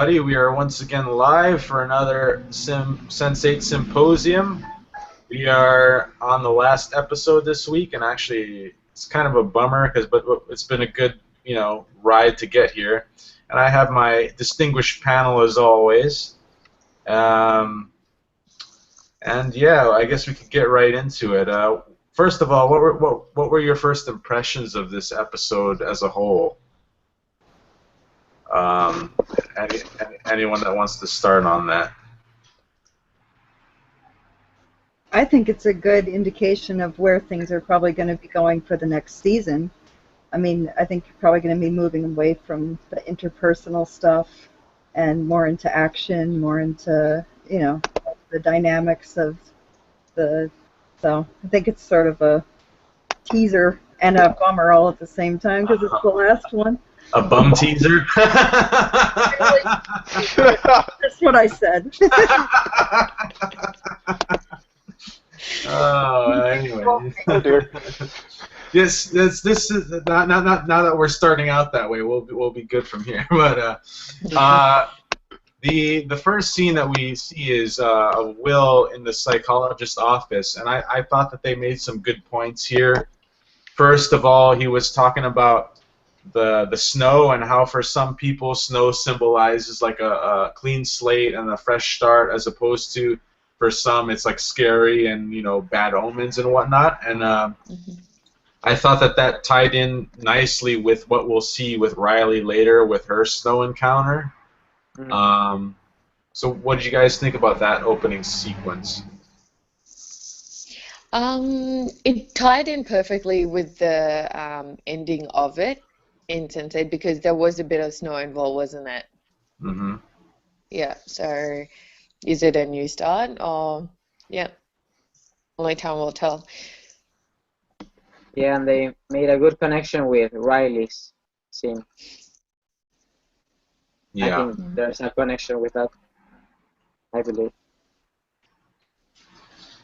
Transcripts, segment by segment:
We are once again live for another Sense8 Symposium. We are on the last episode this week, and actually, it's kind of a bummer but it's been a good, ride to get here. And I have my distinguished panel as always. Um, and yeah, I guess we could get right into it. First of all, what were your first impressions of this episode as a whole? Um, anyone that wants to start on that? I think it's a good indication of where things are probably going to be going for the next season. I mean, I think you're probably going to be moving away from the interpersonal stuff and more into action, more into, the dynamics of the. So I think it's sort of a teaser and a bummer all at the same time because it's the last one. A bum teaser? That's what I said. Anyway. Oh dear. This is now that we're starting out that way, we'll be good from here. But the first scene that we see is of Will in the psychologist's office, and I thought that they made some good points here. First of all, he was talking about the snow and how for some people snow symbolizes like a clean slate and a fresh start, as opposed to for some it's like scary and bad omens and whatnot. And I thought that tied in nicely with what we'll see with Riley later with her snow encounter. So what did you guys think about that opening sequence? It tied in perfectly with the ending of it in Sense8 because there was a bit of snow involved, wasn't it? Mm-hmm. Yeah, so is it a new start or, yeah, only time will tell. Yeah, and they made a good connection with Riley's scene. Yeah. I think there's a connection with that, I believe.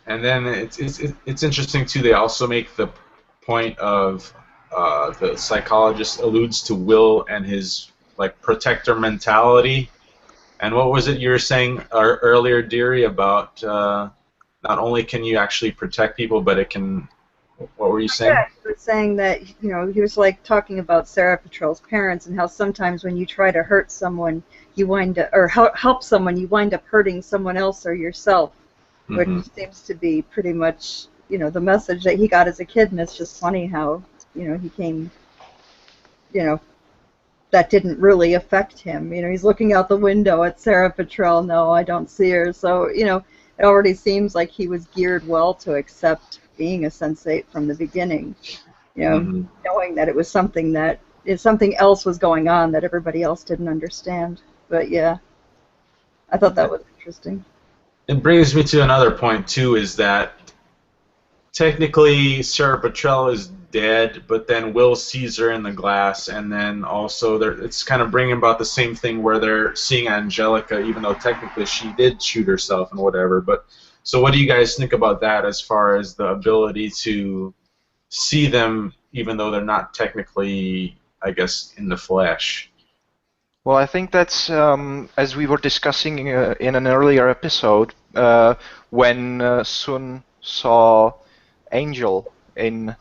And then it's interesting too. They also make the point of the psychologist alludes to Will and his like protector mentality. And what was it you were saying earlier, Deary, about not only can you actually protect people, but it can. What were you saying? Yeah, he was saying that he was like talking about Sarah Patrol's parents and how sometimes when you try to hurt someone, you wind up or help someone, you wind up hurting someone else or yourself. Which seems to be pretty much, the message that he got as a kid, and it's just funny how, he came, that didn't really affect him. He's looking out the window at Sarah Patrol, no, I don't see her. So, it already seems like he was geared well to accept being a Sense8 from the beginning, knowing that it was something that, if something else was going on that everybody else didn't understand. But yeah, I thought that was interesting. It brings me to another point too, is that technically Sarah Patrell is dead, but then Will sees her in the glass, and then also it's kind of bringing about the same thing where they're seeing Angelica, even though technically she did shoot herself and whatever. But so, what do you guys think about that as far as the ability to see them, even though they're not technically, I guess, in the flesh? Well, I think that's, as we were discussing in an earlier episode, when Sun saw Angel in,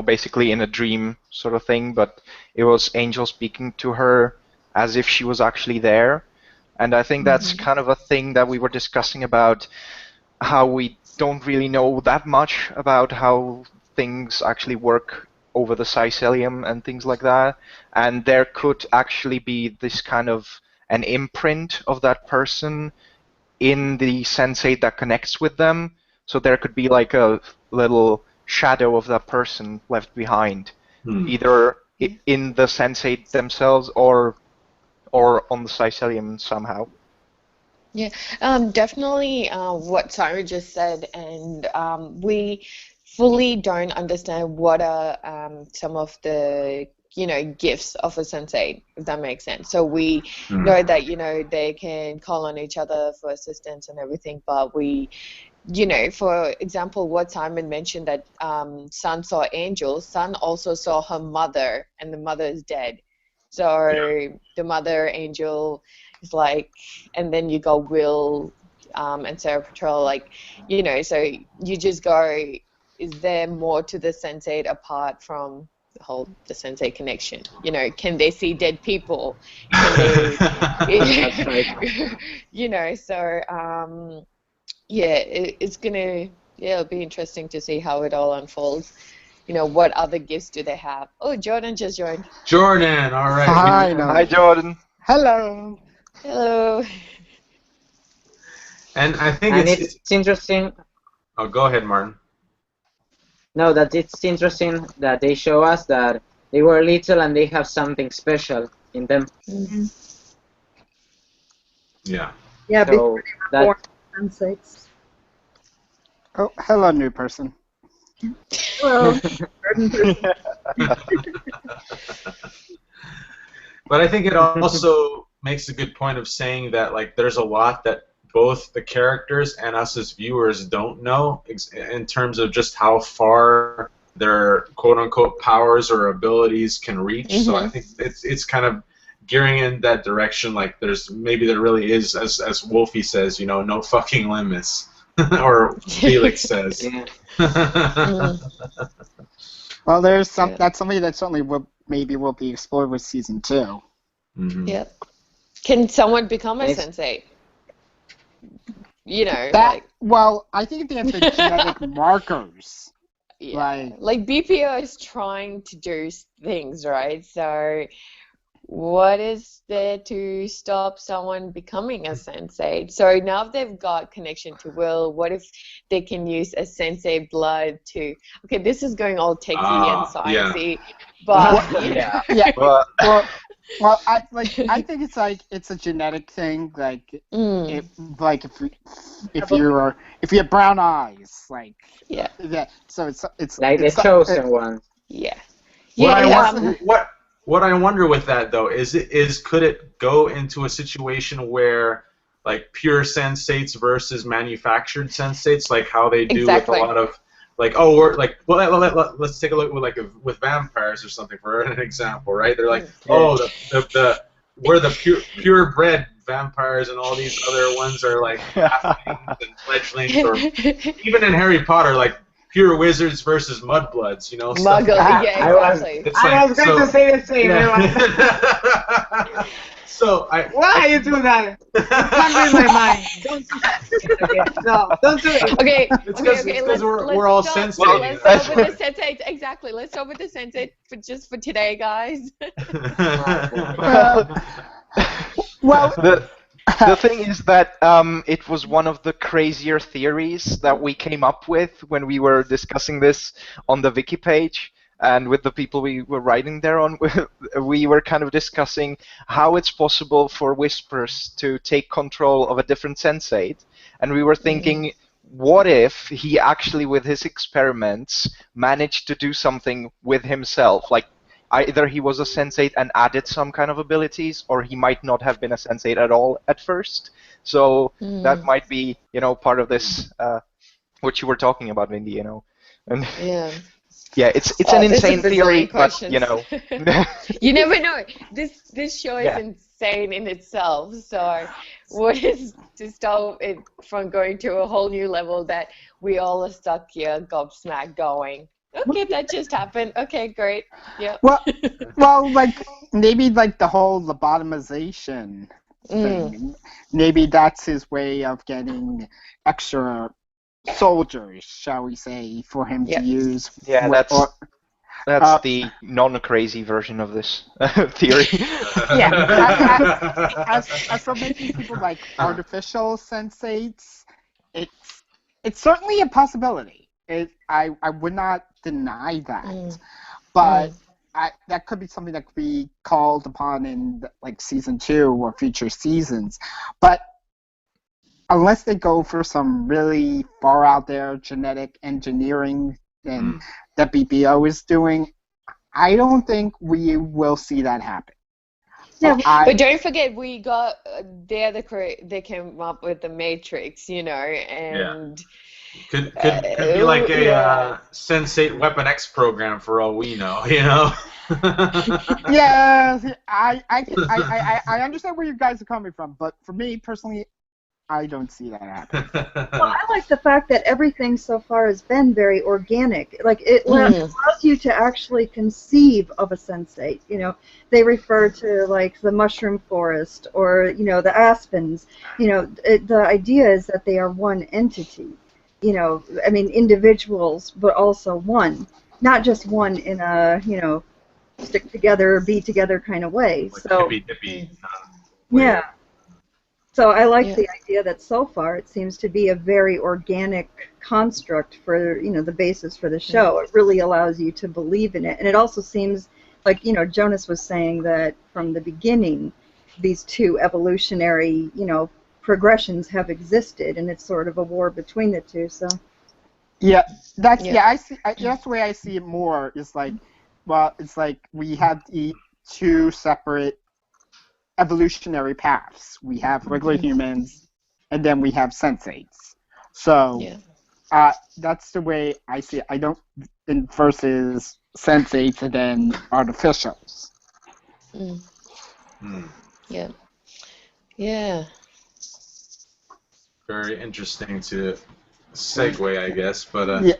basically in a dream sort of thing, but it was Angel speaking to her as if she was actually there. And I think that's kind of a thing that we were discussing about how we don't really know that much about how things actually work over the psycelium and things like that, and there could actually be this kind of an imprint of that person in the Sense8 that connects with them, so there could be like a little shadow of that person left behind, either in the Sense8 themselves or on the psycelium somehow. Yeah, definitely what Sarah just said, and we fully don't understand what are some of the gifts of a Sense8, if that makes sense. So we know that they can call on each other for assistance and everything, but we for example, what Simon mentioned that Sun saw Angel, Sun also saw her mother, and the mother is dead. So the mother, Angel, It's like, and then you got Will and Sarah Patrol, like, you know, so you just go, is there more to the Sense8 apart from the Sense8 connection? You know, can they see dead people? Can they, That's right. you know, so yeah, it's gonna, yeah, it'll be interesting to see how it all unfolds. You know, what other gifts do they have? Oh, Jordan just joined. Jordan, all right. Hi, Finally. Jordan. Hello. Hello. And I think And it's it's interesting. oh, go ahead, Martin. No, that it's interesting that they show us that they were little and they have something special in them. Yeah. Yeah, So before they were born, Sense8s. Oh, hello, new person. Hello, garden person. But I think it also makes a good point of saying that, like, there's a lot that both the characters and us as viewers don't know in terms of just how far their quote-unquote powers or abilities can reach. So I think it's kind of gearing in that direction. Like, there really is, as Wolfie says, you know, no fucking limits, or Felix says. Yeah. Well, there's some. Yeah. That's something that certainly will be explored with season 2. Mhm. Yep. Can someone become a Yes. Sense8? You know, That well, I think they have the genetic markers. yeah, like BPO is trying to do things, right? So what is there to stop someone becoming a Sense8? So now they've got connection to Will, what if they can use a Sense8 blood to, okay, this is going all techy and sciencey, but you know. Yeah. Well, I think it's a genetic thing. Like, if you have brown eyes, like, yeah. So it's Like the chosen one. Yeah. What I wonder with that, though, is could it go into a situation where, like, pure Sense8s versus manufactured Sense8s, like how they do with a lot of, like, oh, we're like, well, let's take a look with vampires or something for an example, right? They're like, oh, we're the purebred vampires, and all these other ones are like halflings and fledglings, or even in Harry Potter, like, pure wizards versus mudbloods, you know. Muggles, yeah, exactly. I was going to say the same. Yeah. So why you do that? It's wandering my mind. Don't do that. No, don't do it. Okay. It's because we're all sensitive. Let's start with the Sense8. Exactly. Let's start with the Sense8 for today, guys. Well, the thing is that it was one of the crazier theories that we came up with when we were discussing this on the wiki page. And with the people we were writing there on, we were kind of discussing how it's possible for Whispers to take control of a different Sense8. And we were thinking, what if he actually, with his experiments, managed to do something with himself? Like, either he was a Sense8 and added some kind of abilities, or he might not have been a Sense8 at all at first. So that might be, you know, part of this, what you were talking about, Mindy, you know. And yeah, it's an insane theory, but, you know. You never know. This show is insane in itself. So what is to stop it from going to a whole new level that we all are stuck here gobsmacked going, okay, that just happened. Okay, great. Yeah. Well, like, maybe like the whole lobotomization thing. Maybe that's his way of getting extra soldiers, shall we say, for him to use. Yeah, that's the non-crazy version of this theory. Yeah. As for making people like artificial Sense8s, it's certainly a possibility. I would not deny that, but that could be something that could be called upon in like season 2 or future seasons. But unless they go for some really far out there genetic engineering and that BPO is doing, I don't think we will see that happen. Yeah, but don't forget, we got they came up with the Matrix, you know, and Could be like a Yeah. Sense8 Weapon X program for all we know, you know? Yeah, I understand where you guys are coming from, but for me personally, I don't see that happening. Well, I like the fact that everything so far has been very organic. Like it allows you to actually conceive of a sensate. You know, they refer to like the mushroom forest or the aspens. The idea is that they are one entity. I mean individuals, but also one, not just one in a stick together, be together kind of way. Like So hippy dippy. yeah. So I like Yeah. the idea that so far it seems to be a very organic construct for the basis for the show. It really allows you to believe in it, and it also seems like Jonas was saying that from the beginning, these two evolutionary progressions have existed, and it's sort of a war between the two. So Yeah, that's Yeah. I see. That's the way I see it more. It's like, well, it's like we have the two separate evolutionary paths. We have regular humans, and then we have sensates. So Yeah. that's the way I see it. I don't versus sensates and then artificials. Yeah. Yeah. Very interesting to segue, I guess, but Yeah.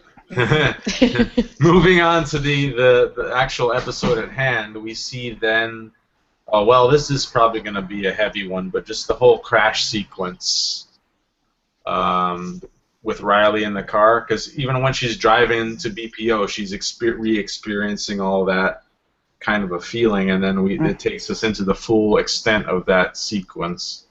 moving on to the actual episode at hand, we see then, well, this is probably going to be a heavy one, but just the whole crash sequence with Riley in the car, because even when she's driving to BPO, she's re-experiencing all that kind of a feeling, and then it takes us into the full extent of that sequence.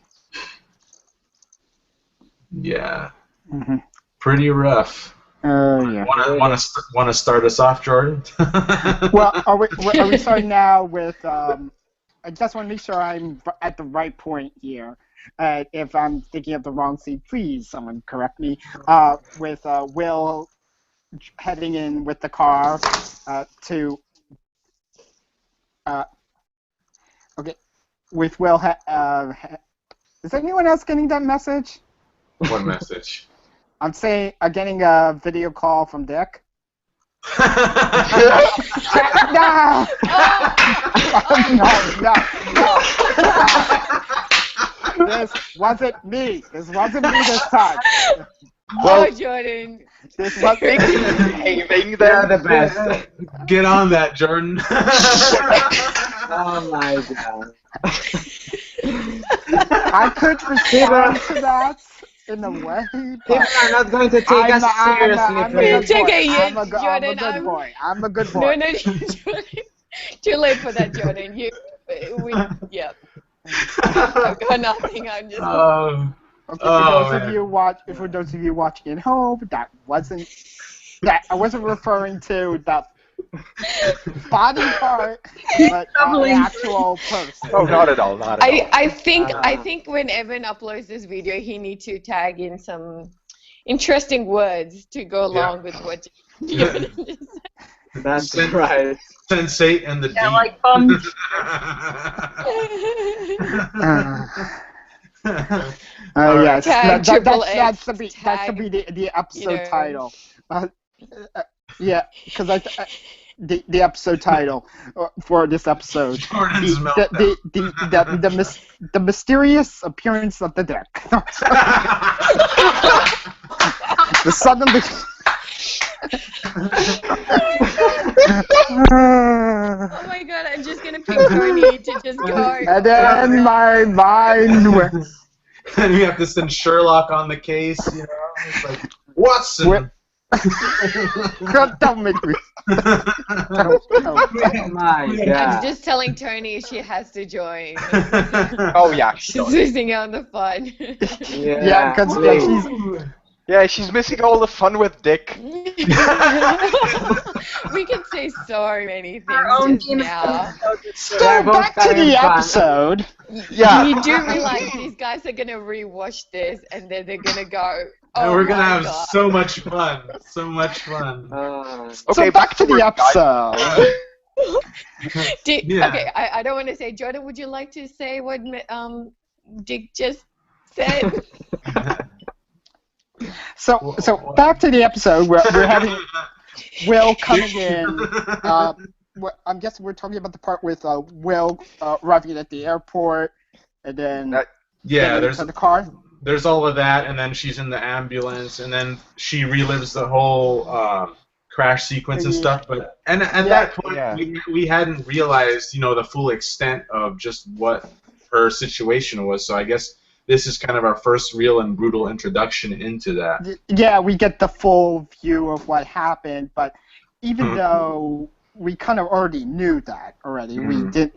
Yeah. Mm-hmm. Pretty rough. Yeah. Want to start us off, Jordan? Well, are we starting now with? I just want to make sure I'm at the right point here. If I'm thinking of the wrong scene, please someone correct me. With Will heading in with the car to. Okay, with Will. Is anyone else getting that message? What message? I'm saying getting a video call from Dick. No! No. This wasn't me. This wasn't me this time. Well, Jordan. This wasn't Behaving them the best. Get on that, Jordan. Oh my god. I could respond to that in a way. People are not going to take us seriously. I'm a good boy. Jordan, I'm a good boy. No, Jordan. Too late for that, Jordan. Yep. I've got nothing. I'm just. Okay, for those of you watching at home, that I wasn't referring to that body part, but the actual person. Oh, not at all. Not at all. I think when Evan uploads this video, he needs to tag in some interesting words to go along with what Jordan just said. That's right. Sense8 and the D. like bum. Yes, Tag that's to be the episode title. Yeah, because the episode title for this episode, the mysterious appearance of the Dick. The sudden. Oh my god, I'm just gonna pick Tony to just go. And then my mind went. And we have to send Sherlock on the case, It's like, Watson! Don't make me. Oh my god. I'm just telling Tony she has to join. Oh yeah. She's losing out on the fun. Yeah, because she's missing all the fun with Dick. We can say so many things just now. So back to the episode. Yeah. You do realize these guys are gonna rewatch this and then they're gonna go. Oh, and we're gonna have God. so much fun. So much fun. Okay, back to the episode. Okay, I don't want to say. Jordan, would you like to say what Dick just said? So back to the episode. We're having Will coming in. I'm guessing we're talking about the part with Will arriving at the airport, and then yeah, getting into the car. There's all of that, and then she's in the ambulance, and then she relives the whole crash sequence and stuff. But at that point, we hadn't realized, the full extent of just what her situation was. So I guess this is kind of our first real and brutal introduction into that. Yeah, we get the full view of what happened, but even though we kind of already knew that already, we did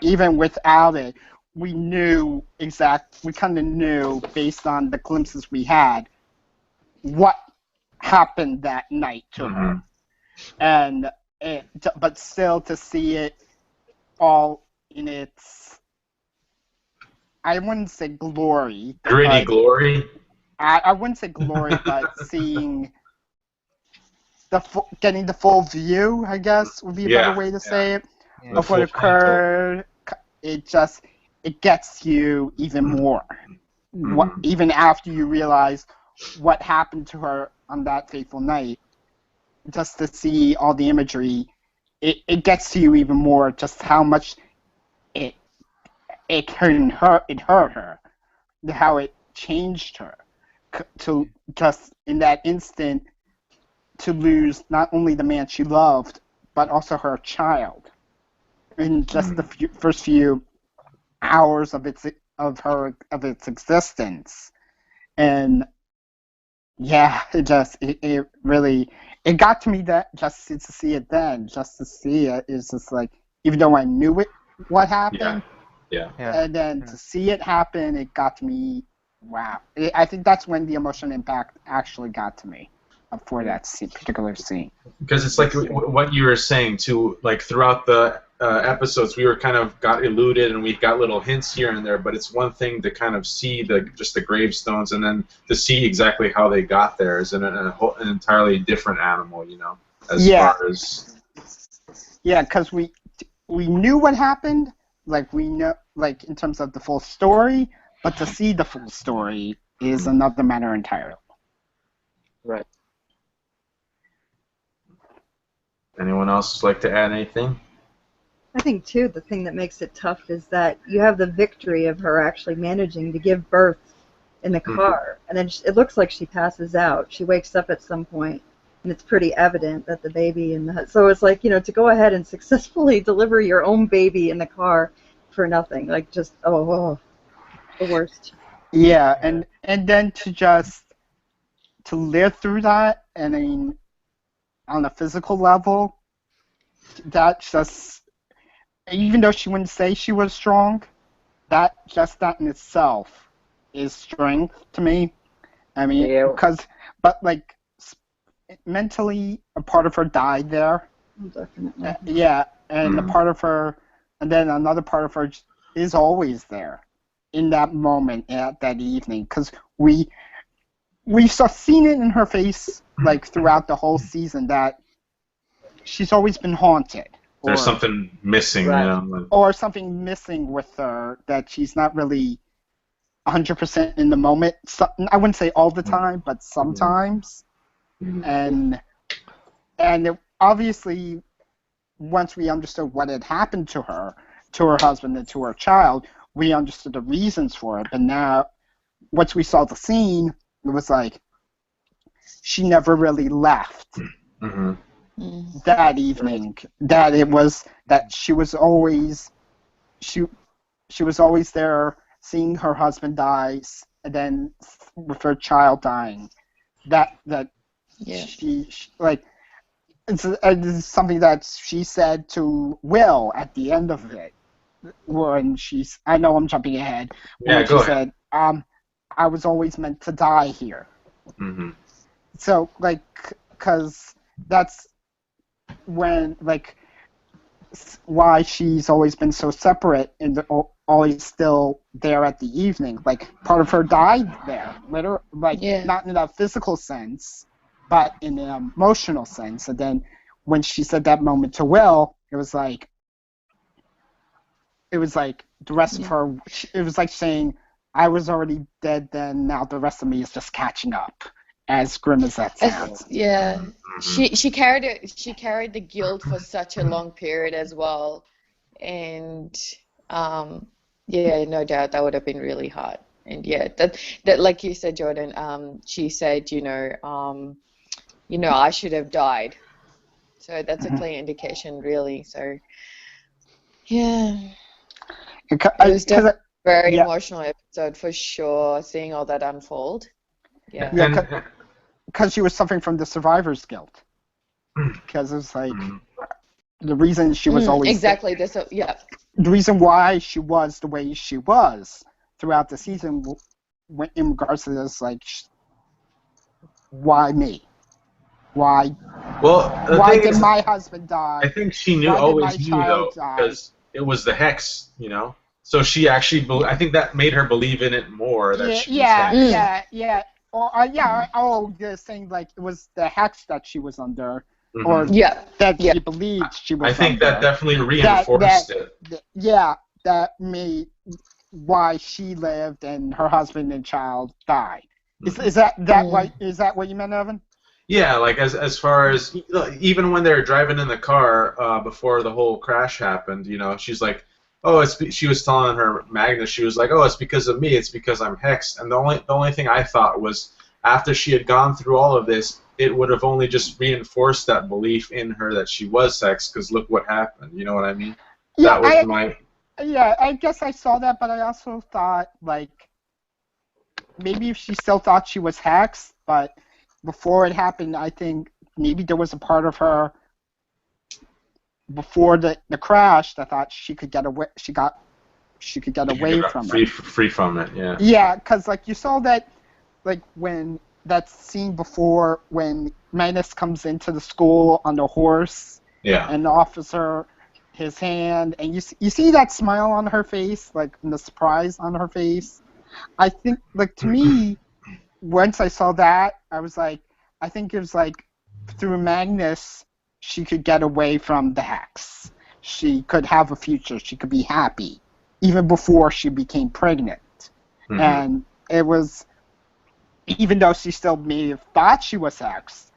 even without it. We kind of knew based on the glimpses we had what happened that night to her. And but still to see it all in its, I wouldn't say glory. Gritty glory? I wouldn't say glory, but seeing getting the full view, I guess, would be a better way to say it, of what occurred. It gets you even more. Even after you realize what happened to her on that fateful night, just to see all the imagery, it gets to you even more, just how much it hurt her, how it changed her, to just in that instant to lose not only the man she loved, but also her child in just the first few hours of its existence. And yeah, it really got to me, that just to see it then, just to see it is just like, even though I knew what happened, and then to see it happen, it got to me. Wow, I think that's when the emotional impact actually got to me for that particular scene. Because it's like what you were saying too, like throughout the episodes, we were kind of got eluded, and we got little hints here and there. But it's one thing to kind of see just the gravestones, and then to see exactly how they got there is an entirely different animal, as far as because we knew what happened, like we know, like in terms of the full story, but to see the full story is another matter entirely. Right. Anyone else like to add anything? I think, too, the thing that makes it tough is that you have the victory of her actually managing to give birth in the car, and then it looks like she passes out. She wakes up at some point, and it's pretty evident that the baby so it's like, to go ahead and successfully deliver your own baby in the car for nothing, like just, the worst. Yeah, and then to live through that, and I mean, on a physical level, that just, even though she wouldn't say she was strong, that in itself is strength to me. I mean, but like mentally, a part of her died there. Definitely. And a part of her, and then another part of her is always there in that moment, at that evening, because we've seen it in her face, like throughout the whole season, that she's always been haunted. There's something missing, or something missing with her, that she's not really 100% in the moment. I wouldn't say all the time, but sometimes. And obviously, once we understood what had happened to her husband, and to her child, we understood the reasons for it. But now, once we saw the scene, it was like she never really left that evening. That she was always there, seeing her husband die, and then with her child dying. She like, it's something that she said to Will at the end of it, when I know I'm jumping ahead. When she said, I was always meant to die here. So, like, because that's when, like, why she's always been so separate and always still there at the evening. Like, part of her died there, not in a physical sense, but in an emotional sense. And then when she said that moment to Will, it was like the rest of her, it was like saying, I was already dead then, now the rest of me is just catching up. as grim as that sounds. Yeah, Mhm. she carried it. She carried the guilt for such a long period as well, and um, yeah, no doubt that would have been really hard. And yeah, that like you said, Jordan. She said, I should have died. So that's a Mhm. clear indication, really. So yeah, Because, it was definitely a very yeah, emotional episode for sure. Seeing all that unfold. Yeah. yeah, And because she was suffering from the survivor's guilt. Because it was like Mhm. the reason she was always Exactly. Yeah. the reason why she was the way she was throughout the season, in regards to this, like, why me? Why Well, the why thing did is, my husband I die? think she Why did my always knew child though, die? because it was the hex, So she actually, I think that made her believe in it more that Yeah, she was yeah, hexed. yeah, yeah. Or the thing, like, it was the hex that she was under, or Hmm. Yeah. that Yeah. she believed she I was think that under. definitely That reinforced it. yeah, that made why she lived and her husband and child died. Is Hmm. is that what you meant, Evan? Yeah, like as far as even when they were driving in the car before the whole crash happened, she's like, oh, she was telling her Magnus, she was like, oh, it's because of me, it's because I'm hexed, and the only thing I thought was after she had gone through all of this, it would have only just reinforced that belief in her that she was hexed, because look what happened. You know what I mean? Yeah, That was my. I guess I saw that, but I also thought, like, maybe if she still thought she was hexed, but before it happened, I think maybe there was a part of her before the crash that thought she could get away. She could get You could away get from it. free from it, yeah. Yeah, because, like, you saw that, like, when that scene before when Magnus comes into the school on the horse Yeah. and offers her his hand, and you see that smile on her face, like, and the surprise on her face. I think, like, to me, once I saw that, I was like, I think it was like through Magnus, she could get away from the hex. She could have a future. She could be happy, even before she became pregnant. Mhm. And it was, even though she still may have thought she was hexed,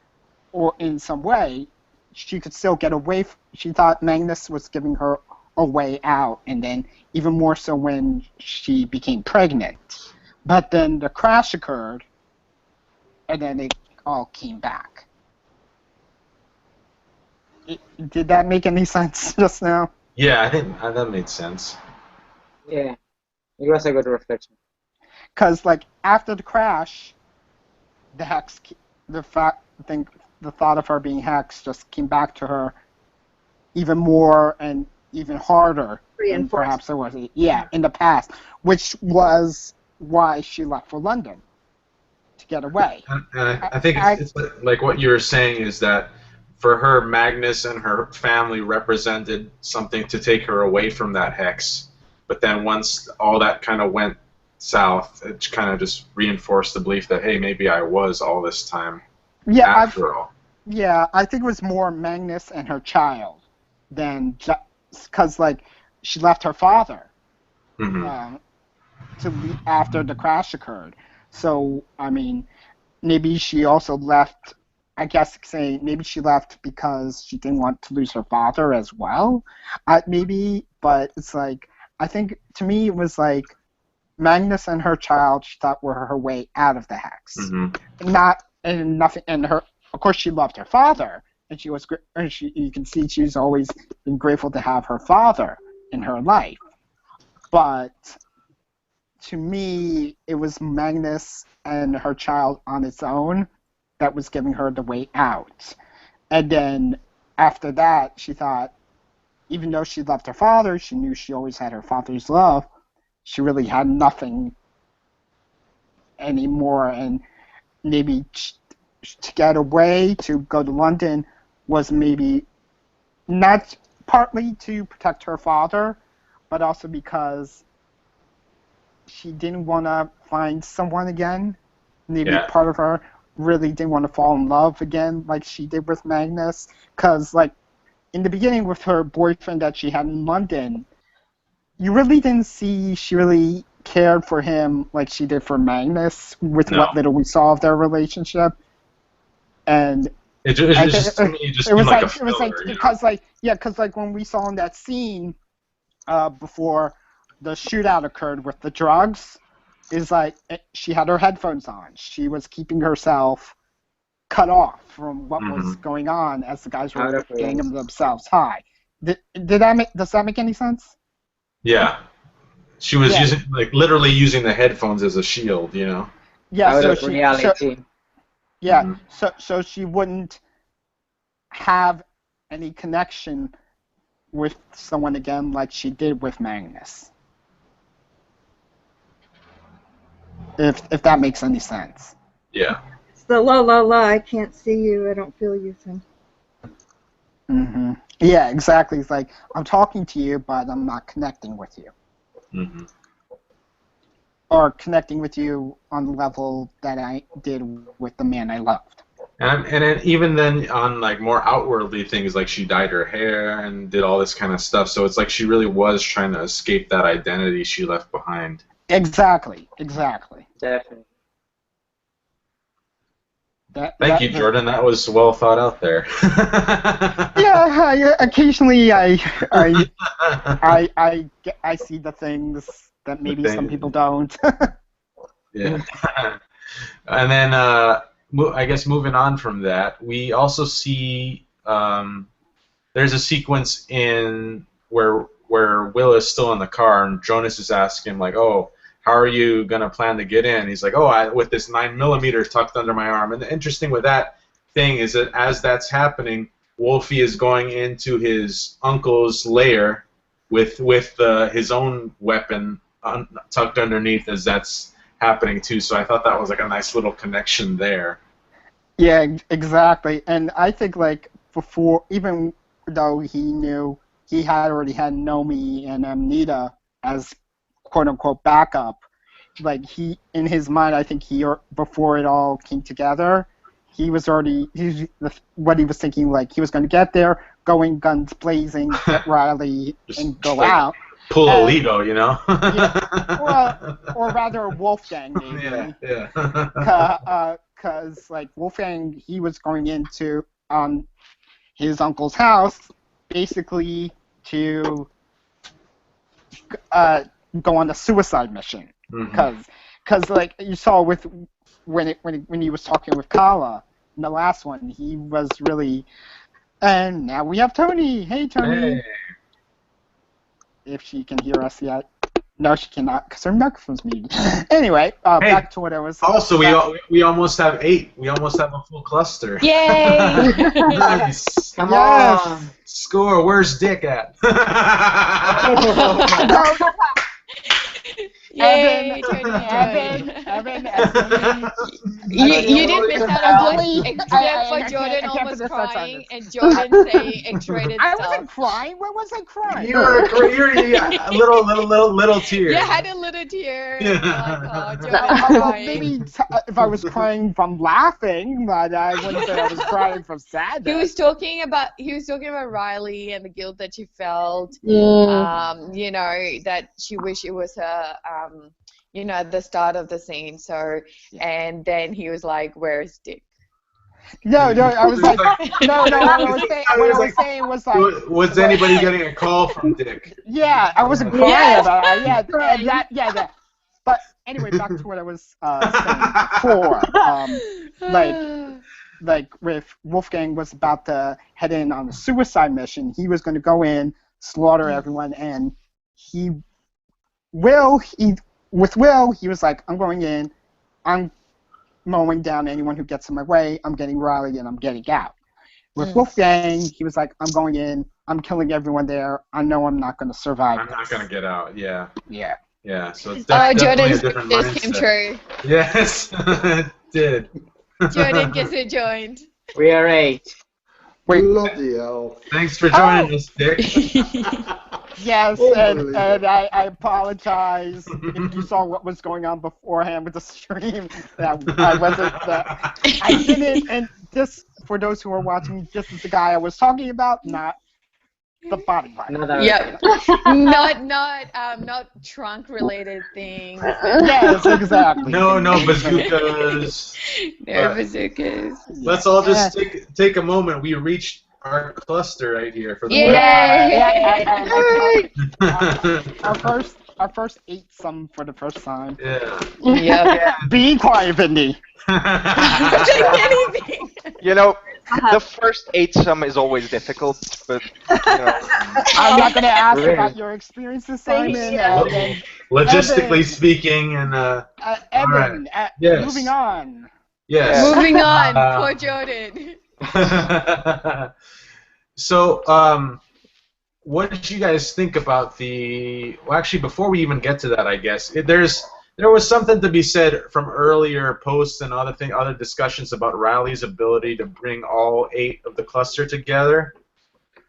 or in some way, she could still get away. She thought Magnus was giving her a way out, and then even more so when she became pregnant. But then the crash occurred, and then it all came back. Did that make any sense just now? Yeah, I think that made sense. Yeah, it was a good reflection. Because, like, after the crash, the hex, I think the thought of her being hexed just came back to her even more and even harder than perhaps it was, in the past, which was why she left for London, to get away. And I think it's like what you were saying is that for her, Magnus and her family represented something to take her away from that hex. But then once all that kind of went south, it kind of just reinforced the belief that, hey, maybe I was all this time after all. Yeah, I think it was more Magnus and her child than just because, like, she left her father Mm-hmm. after the crash occurred. So, I mean, maybe she also left. I guess saying maybe she left because she didn't want to lose her father as well. Maybe, but it's like, I think to me it was like Magnus and her child she thought were her way out of the hex. Mm-hmm. Not and nothing. And her, of course, she loved her father, and she was. And you can see she's always been grateful to have her father in her life. But to me, it was Magnus and her child on its own that was giving her the way out. And then after that, she thought, even though she loved her father, she knew she always had her father's love. She really had nothing anymore, and maybe to get away, to go to London, was maybe not partly to protect her father, but also because she didn't want to find someone again. Maybe part of her really didn't want to fall in love again like she did with Magnus. Because, like, in the beginning with her boyfriend that she had in London, you really didn't see she really cared for him like she did for Magnus with No. what little we saw of their relationship. And It just to me, it just it was seemed like a like it was like filler, you know? because like when we saw in that scene before the shootout occurred with the drugs, is like she had her headphones on. She was keeping herself cut off from what was going on as the guys Out were of getting range. themselves high. Does that make any sense? Yeah. She was Yeah. using, like, literally using the headphones as a shield, you know? Yeah, Out so of she reality. so she wouldn't have any connection with someone again like she did with Magnus. If that makes any sense. Yeah. It's the la la la. I can't see you. I don't feel you thing. Mm-hmm. Yeah, exactly. It's like I'm talking to you, but I'm not connecting with you, hmm or connecting with you on the level that I did with the man I loved. And then even then on like more outwardly things, like she dyed her hair and did all this kind of stuff. So it's like she really was trying to escape that identity she left behind. Exactly. Definitely. Thank you, Jordan. That was well thought out there. Yeah, occasionally I see the things that maybe some people don't. Yeah. And then I guess moving on from that, we also see there's a sequence in where Will is still in the car and Jonas is asking him like, "Oh, how are you gonna plan to get in?" He's like, "Oh, with this 9mm tucked under my arm." And the interesting with that thing is that as that's happening, Wolfie is going into his uncle's lair with his own weapon tucked underneath as that's happening too. So I thought that was like a nice little connection there. Yeah, exactly. And I think like before, even though he knew he had already had Nomi and Amnita as quote unquote backup, like he in his mind, I think before it all came together, what he was thinking, like he was going to get there, going guns blazing, get Riley and go like, out. Pull a Lego, you know? Yeah, well, or rather Wolfgang maybe. Yeah. Because like Wolfgang, he was going into his uncle's house basically to go on a suicide mission. Because like you saw with when he was talking with Kala in the last one, he was really. And now we have Tony. Hey, Tony. Hey. If she can hear us yet. No, she cannot, because her microphone's muted. Anyway, back to what I was. Also, we almost have 8. We almost have a full cluster. Yay! Nice. Come on. Score. Where's Dick at? Yay, Evan, you didn't miss out on much, except for I Jordan can't almost finish that crying sentence. and Jordan saying X-rated I stuff. wasn't crying. Where was I crying? You're a little tear. You had a little tear. Yeah. Oh my God, Jordan's Well, crying. maybe if I was crying from laughing, but I wouldn't say I was crying from sadness. He was talking about Riley and the guilt that she felt. You know, that she wished it was her. You know, at the start of the scene. So, and then he was like, "Where's Dick?" No, I was like, no. What I was saying was like, was anybody getting a call from Dick? Yeah, I wasn't crying about it. Yeah. But anyway, back to what I was saying before. Like with Wolfgang was about to head in on a suicide mission. He was going to go in, slaughter everyone, and with Will, he was like, I'm going in, I'm mowing down anyone who gets in my way, I'm getting Riley, and I'm getting out. With Wolfgang, he was like, I'm going in, I'm killing everyone there, I know I'm not going to survive. I'm not going to get out, yeah. Yeah, so it's definitely a different mindset. Came true. Yes, it did. Jordan gets it joined. We are 8. Bloody hell. Thanks for joining us, Dick. Yes, and I apologize if you saw what was going on beforehand with the stream. That I didn't, and just for those who are watching, this is the guy I was talking about, not the body part. Yep. Not trunk related things. Yes, exactly. No bazookas. No bazookas. Let's all just take a moment. We reached our cluster right here for the Our first ate some for the first time. Yeah. Yep. Be quiet, Vinny. Anything. You know, the first 8 some is always difficult, but I'm not going to ask about your experiences, Simon. Logistically speaking, and Evan, right. Yes. moving on. Yes. Moving on. Poor Jordan. So, what did you guys think about well, actually, before we even get to that, I guess there was something to be said from earlier posts and other discussions about Riley's ability to bring all 8 of the cluster together,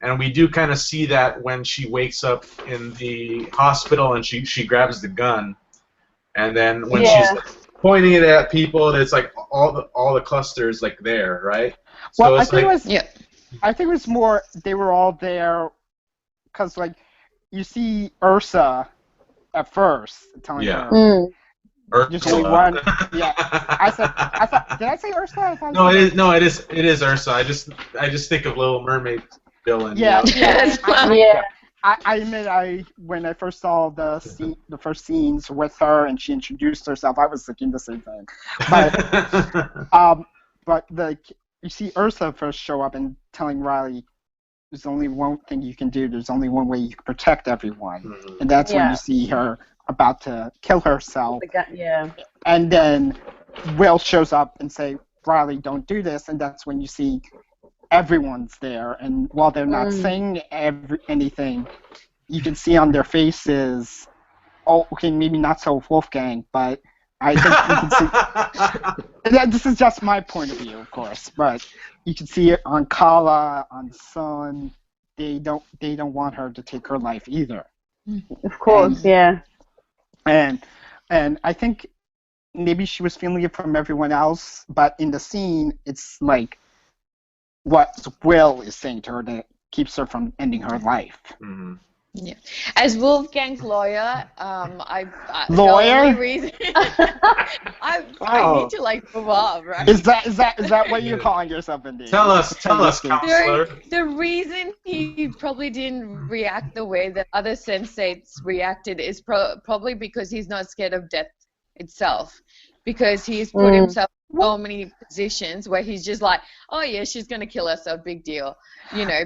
and we do kind of see that when she wakes up in the hospital and she grabs the gun, and then when she's pointing it at people, it's like all the clusters like there, right? Well, So it's I think it was more they were all there because like you see Ursa at first telling her. Just only one. Yeah. I thought. Did I say Ursa? I thought it is Ursa. I just think of Little Mermaid villain. Yeah. You know? I admit, when I first saw the first scenes with her and she introduced herself, I was thinking the same thing. But you see Ursa first show up and telling Riley, "There's only one thing you can do. There's only one way you can protect everyone," and that's when you see her about to kill herself. And then Will shows up and say, "Riley, don't do this," and that's when you see everyone's there, and while they're not saying anything, you can see on their faces, okay, maybe not so Wolfgang, but I think you can see, this is just my point of view, of course, but you can see it on Kala, on Sun, they don't want her to take her life either. Of course, And I think maybe she was feeling it from everyone else, but in the scene, it's like what Will is saying to her that keeps her from ending her life. Mm-hmm. Yeah. As Wolfgang's lawyer, the lawyer? only reason I need to like move on, right? Is that what you're calling yourself, indeed? Tell us, counselor. The reason he probably didn't react the way that other sensates reacted is probably because he's not scared of death itself, because he's put himself in so many positions where he's just like, oh yeah, she's gonna kill us, so big deal,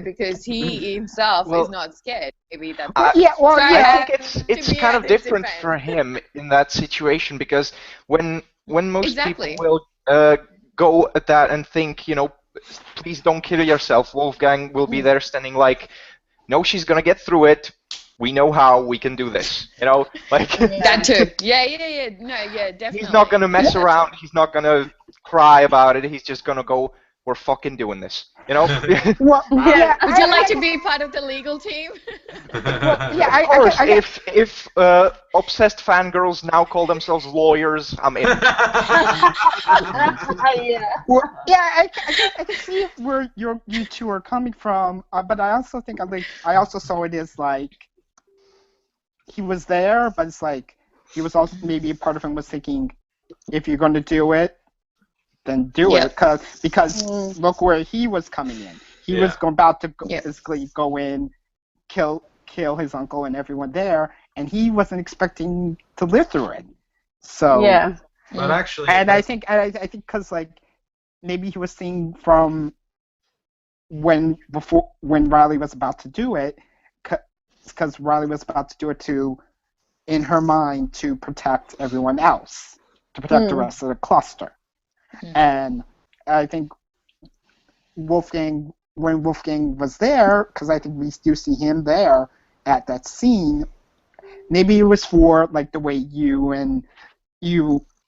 because he himself is not scared. Maybe that's I think it's kind of different for him in that situation, because when most people will go at that and think, please don't kill yourself, Wolfgang will be there standing like, no, she's gonna get through it. We know how, we can do this, like that too. Yeah, definitely. He's not gonna mess around. He's not gonna cry about it. He's just gonna go, we're fucking doing this, Well, Would you like to be part of the legal team? Of course. If obsessed fangirls now call themselves lawyers, I'm in. I can see where you two are coming from, but I also think I also saw it as like he was there, but it's like he was also maybe a part of him was thinking, if you're going to do it, then do it, because look where he was coming in. He was about to basically go in, kill his uncle and everyone there, and he wasn't expecting to live through it. So but actually, and I think because like maybe he was seeing from when Riley was about to do it, because Riley was about to do it in her mind to protect everyone else, to protect the rest of the cluster. And I think when Wolfgang was there, because I think we do see him there at that scene, maybe it was for like the way you,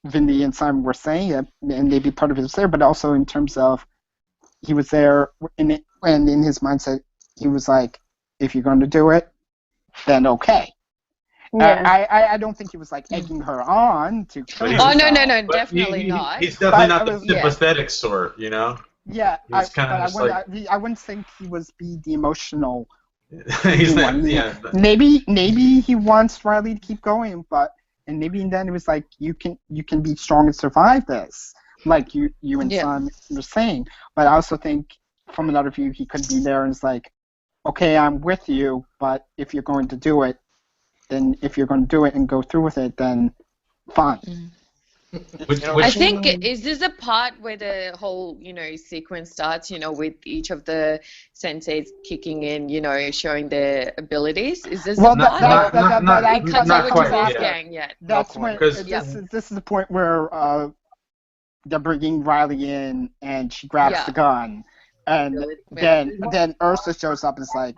Vinny, and Simon were saying it, and maybe part of it was there, but also in terms of he was there, and in his mindset, he was like, if you're going to do it, then okay. I don't think he was like egging her on to kill herself. Oh no, definitely not. He's definitely not the sympathetic sort, Yeah, I wouldn't think he was the emotional He's He not, won. yeah. Maybe he wants Riley to keep going, and maybe then it was like you can be strong and survive this, like you and Yeah. Son were saying. But I also think from another view he could be there and it's like, okay, I'm with you, but if you're going to do it, then if you're going to do it and go through with it, then fine. I think is this a part where the whole sequence starts, with each of the senseis kicking in, showing their abilities? Is this Well, a part? Not It comes over to quite Wolfgang yet. That's when this is the point where they're bringing Riley in and she grabs the gun, and then Ursa shows up and is like,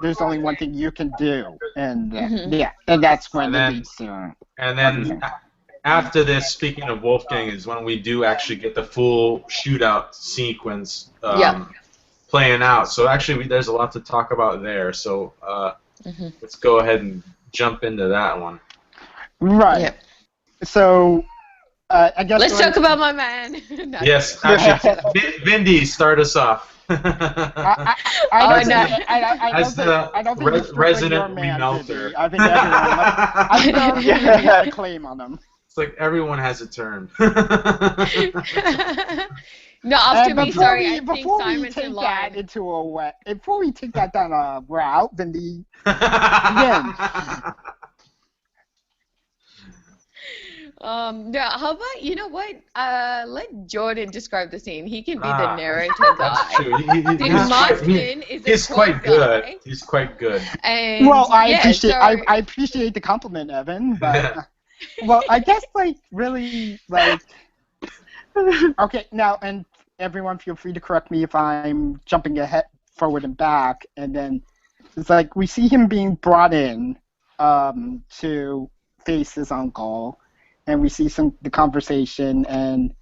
"There's only one thing you can do," and and that's when the beats are. And then after this, speaking of Wolfgang, is when we do actually get the full shootout sequence playing out. So actually, there's a lot to talk about there. So let's go ahead and jump into that one. Right. Yeah. So I guess let's talk about my man. Yes, actually, Vindy, start us off. I don't think it's resident man, remelter. I think everyone has a claim on him. It's like everyone has a turn. No, after me, sorry. I think before we Simon's take in that line. into a way, before we take that down a route, then again. No, how about, you know what? Let Jordan describe the scene. He can be the narrator guy. That's true. He's quite good. He's quite good. And well, I appreciate the compliment, Evan. But well, I guess really okay now, and everyone feel free to correct me if I'm jumping ahead, forward and back, and then it's like we see him being brought in to face his uncle. And we see the conversation, and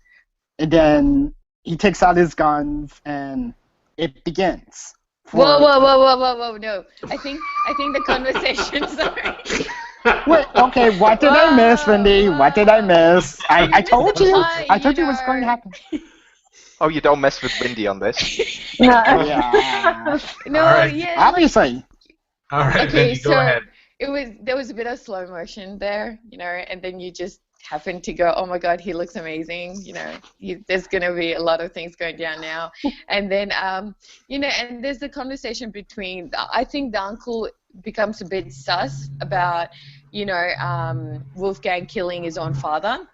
then he takes out his guns, and it begins. Whoa, no. I think the conversation, sorry. Wait, okay, what did I miss, Wendy? What did I miss? I told you. I told you what's going to happen. Oh, you don't mess with Wendy on this? Yeah. No, right. yeah. Obviously. All right, Okay, Vindy, go ahead. There was a bit of slow motion there, and then you just happened to go, oh my God, he looks amazing, there's going to be a lot of things going down now. And then, and there's the conversation between, I think the uncle becomes a bit sus about, Wolfgang killing his own father.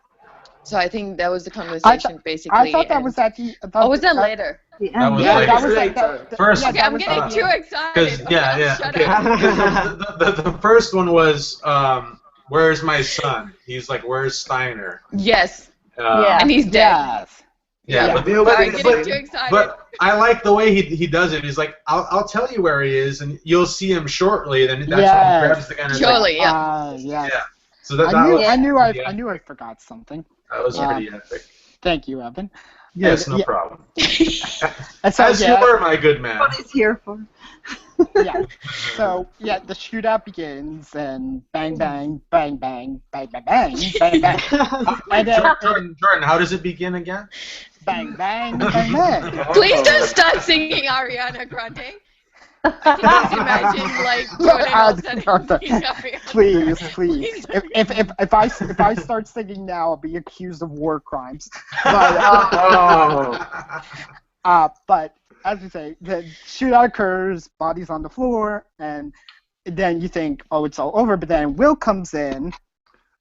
So I think that was the conversation, basically. I thought that was at the... was that later? That was later. First, okay, I'm getting too excited. Shut up. The first one was, where's my son? He's like, where's Steiner? Yes. And he's dead. Yeah. I'm getting too excited. But I like the way he does it. He's like, I'll tell you where he is, and you'll see him shortly. Then that's when he grabs the gun. Surely, yeah. So I knew I forgot something. That was pretty epic. Thank you, Evan. Yes, no problem. So, As you were, my good man. What he's here for. Yeah. So the shootout begins, and bang, bang, bang, bang, bang, bang, bang, bang, bang. And then, Jordan, how does it begin again? Bang, bang, bang, bang. Please don't start singing Ariana Grande. I can just imagine Jordan all of a sudden singing Ariana. Please. If I start singing now, I'll be accused of war crimes. But as we say, the shootout occurs, bodies on the floor, and then you think, oh, it's all over. But then Will comes in,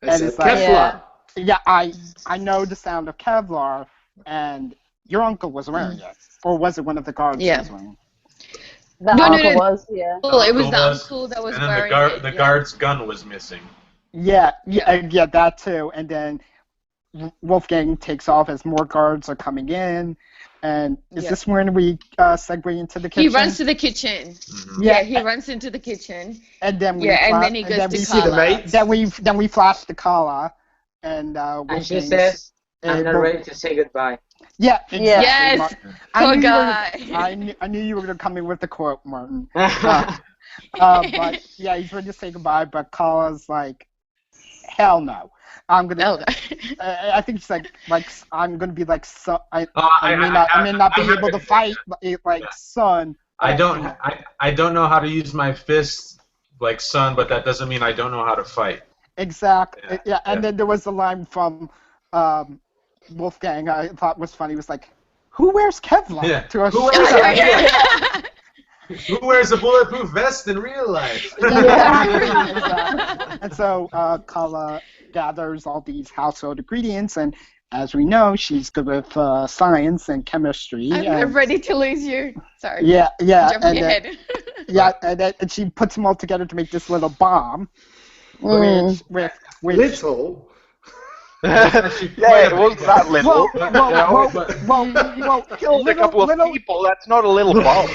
and it's like, yeah, I know the sound of Kevlar, and your uncle was wearing it, or was it one of the guards who was wearing it? The uncle was, Well, it was the uncle that was and then wearing it. The guard's gun was missing. Yeah, that too. And then Wolfgang takes off as more guards are coming in. And is this when we segue into the kitchen? He runs to the kitchen. Mm-hmm. Yeah, he runs into the kitchen. And then then he goes to Kala. Then we flash to Kala, and she says, "I'm not ready to say goodbye." Yeah. Exactly. Yes. Poor guy. I knew you were going to come in with the quote, Martin. But yeah, he's ready to say goodbye. But Kala's like, hell no. I'm gonna. I think it's like I'm gonna be like, so. I may not be able to fight, but son, I don't know how to use my fists like Sun, but that doesn't mean I don't know how to fight. Exactly. Yeah, and yeah. then there was a line from Wolfgang I thought was funny. It was like, "Who wears Kevlar to a Who show?" Who wears a bulletproof vest in real life? Exactly. And so Kala gathers all these household ingredients, and as we know, she's good with science and chemistry. I'm ready to lose you. Sorry. Yeah, Jumping ahead. and she puts them all together to make this little bomb, which Little. Yeah, it was that little. Killed a couple of little, people. That's not a little bomb.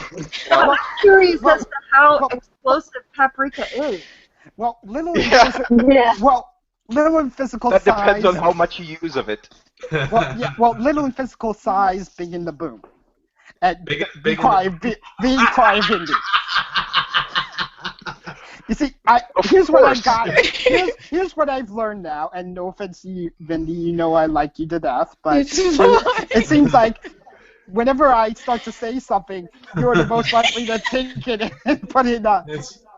I'm curious as to how explosive paprika is. Well, little in physical That size. depends on how much you use of it. Little in physical size, big in the boom. And big quiet Bindi. You see, here's what I got. Here's what I've learned now, and no offense to you, Vindy, you know I like you to death, but it seems like whenever I start to say something, you're the most likely to take it and put it in a